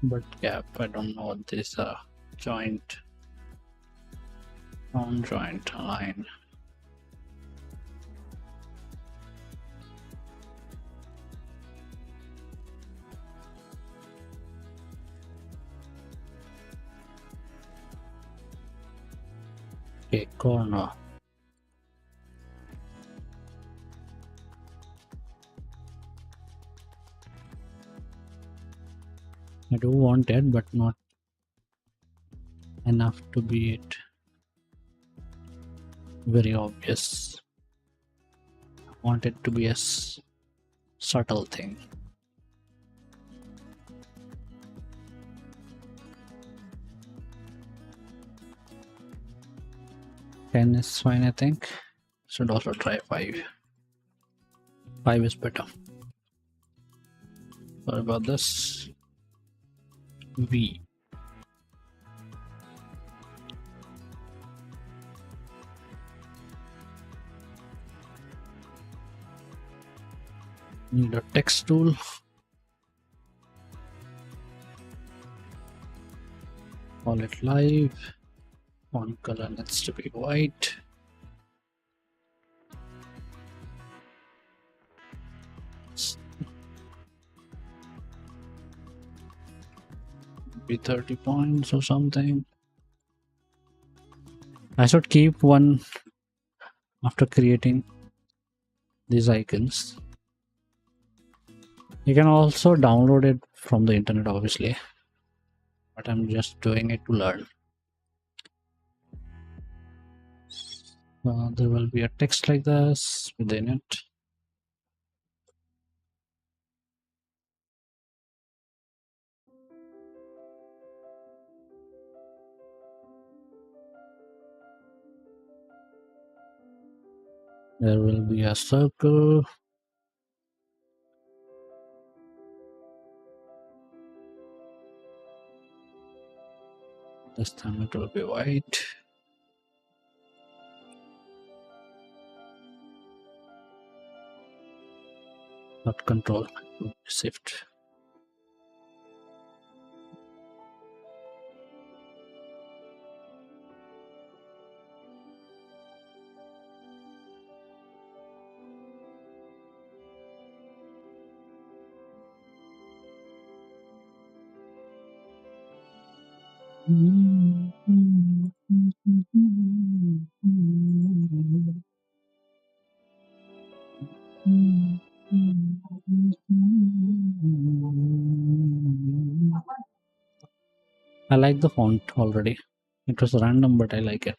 but cap, I don't know what this joint, round joint line. Okay, corner. I do want it, but not enough to be it very obvious. I want it to be a subtle thing. Ten is fine, I think. Should also try 5. 5 is better. Sorry about this. V. Need a text tool. Call it live. Font color needs to be white. Be 30 points or something. I should keep one after creating these icons. You can also download it from the internet, obviously, but I'm just doing it to learn. There will be a text like this within it. There will be a circle. This time it will be white. Not control, shift. I like the font already. It was random, but I like it.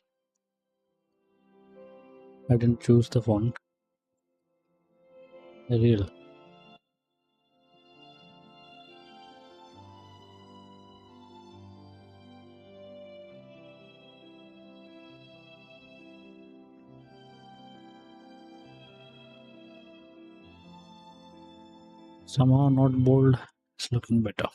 I didn't choose the font. Real. Somehow not bold. It's looking better.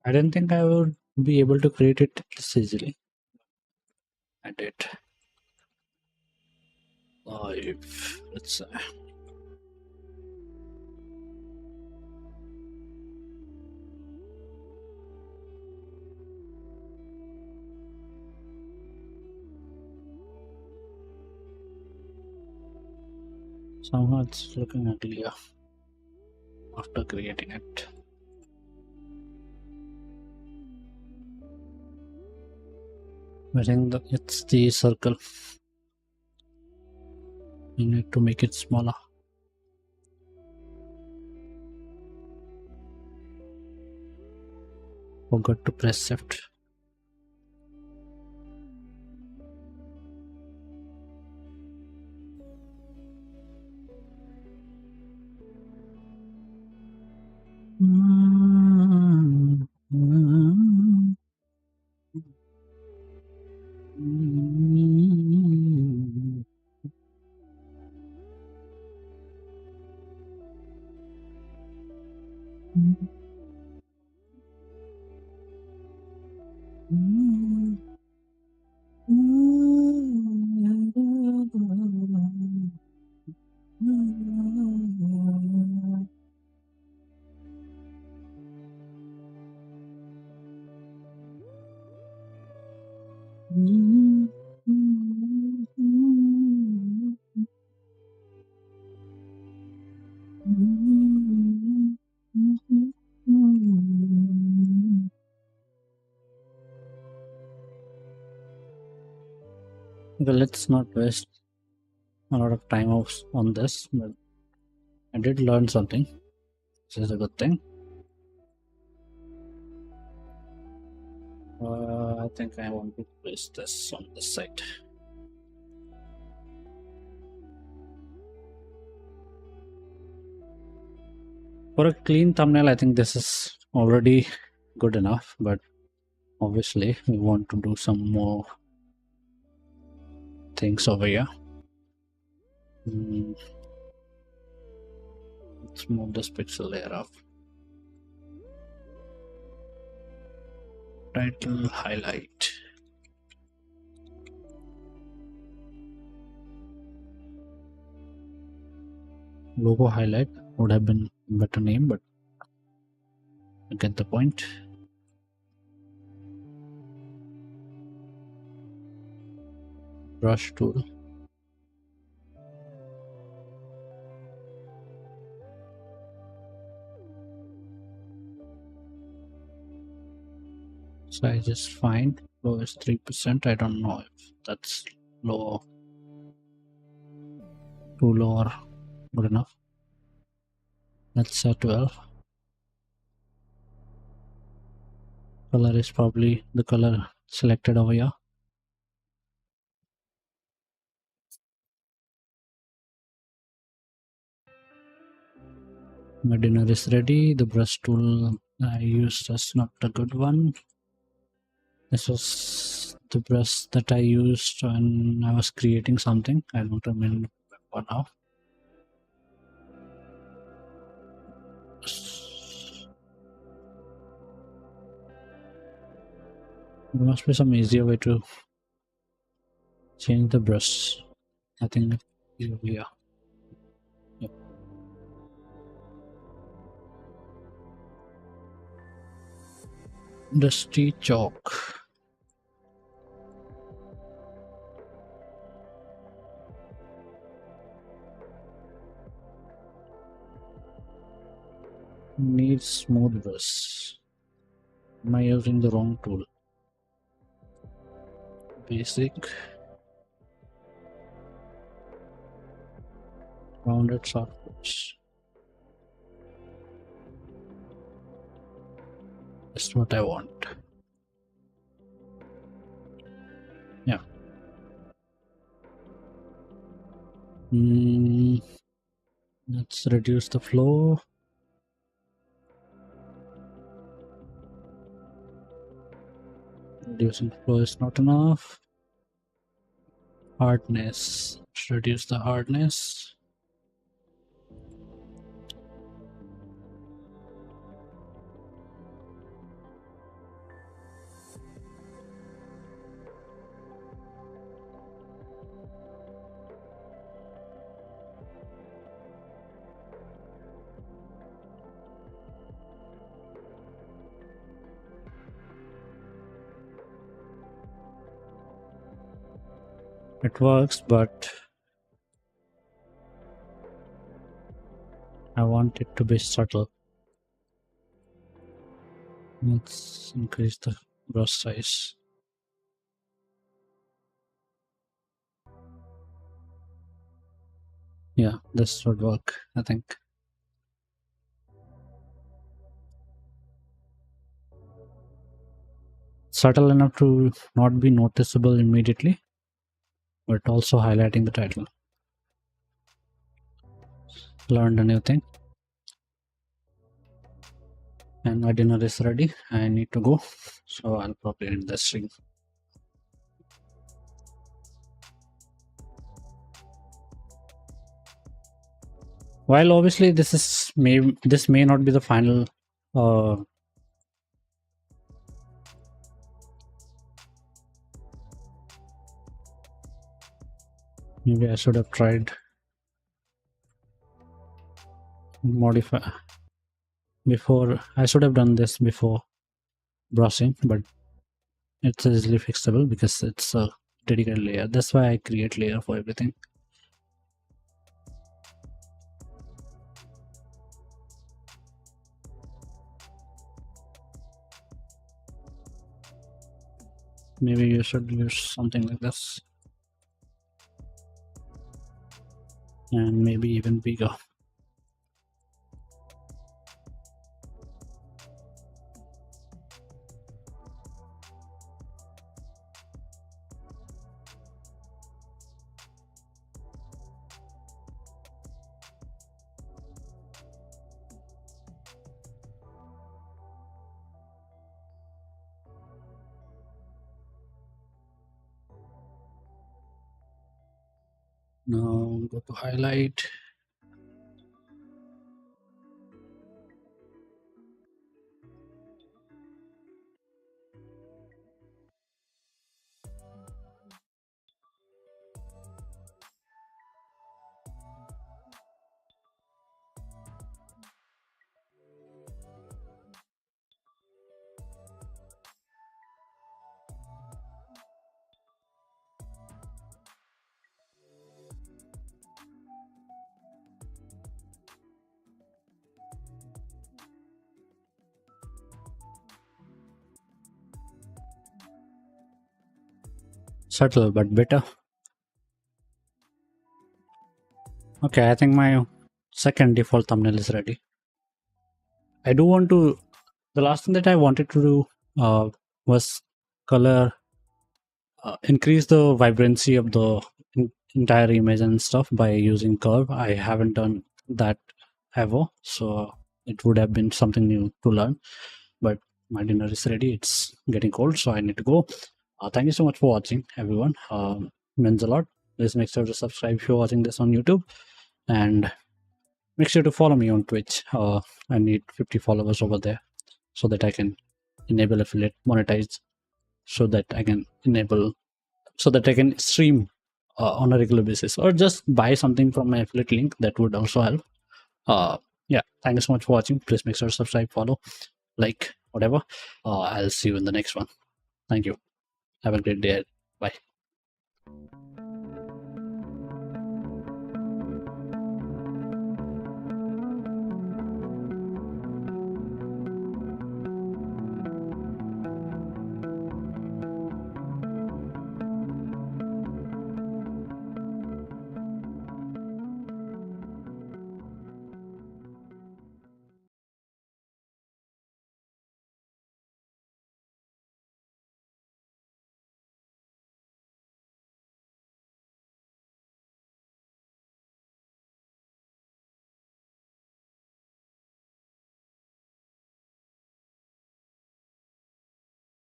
I didn't think I would be able to create it this easily. I did. Live. Let's say. Somehow it's looking uglier after creating it. I think that it's the circle. You need to make it smaller. Forgot to press shift. Well, let's not waste a lot of time on this, but I did learn something, which is a good thing. I think I want to place this on this side. For a clean thumbnail, I think this is already good enough, but obviously we want to do some more things over here. Let's move this pixel layer up. Title highlight. Logo highlight would have been a better name, but you get the point. Brush tool. Size is fine. Low is 3%. I don't know if that's low, too low or good enough. Let's say 12. Color is probably the color selected over here. My dinner is ready. The brush tool I used is not a good one. This was the brush that I used when I was creating something. I don't remember now. There must be some easier way to change the brush. I think here we are. Yep. Dusty chalk. Needs smooth brush. Am I using the wrong tool? Basic. Rounded soft brush. That's what I want. Yeah. Let's reduce the flow. Reducing flow is not enough. Hardness. Let's reduce the hardness. It works, but I want it to be subtle. Let's increase the brush size. Yeah, this would work, I think. Subtle enough to not be noticeable immediately, but also highlighting the title. Learned a new thing. And my dinner is ready. I need to go, so I'll probably end the stream. While obviously this may not be the final maybe I should have tried modify before. I should have done this before brushing, but it's easily fixable because it's a dedicated layer. That's why I create layer for everything. Maybe you should use something like this. and maybe even bigger. Now go to highlight. Subtle but better. Okay, I think my second default thumbnail is ready. I do want to, the last thing that I wanted to do was color, increase the vibrancy of the entire image and stuff by using curve. I haven't done that ever, so it would have been something new to learn. But my dinner is ready. It's getting cold, so I need to go. Thank you so much for watching, everyone. Means a lot. Please make sure to subscribe if you're watching this on YouTube, and make sure to follow me on Twitch. I need 50 followers over there so that I can enable affiliate monetize, so that I can stream on a regular basis, or just buy something from my affiliate link. That would also help. Yeah, thank you so much for watching. Please make sure to subscribe, follow, like, whatever. I'll see you in the next one. Thank you. Have a great day. Bye.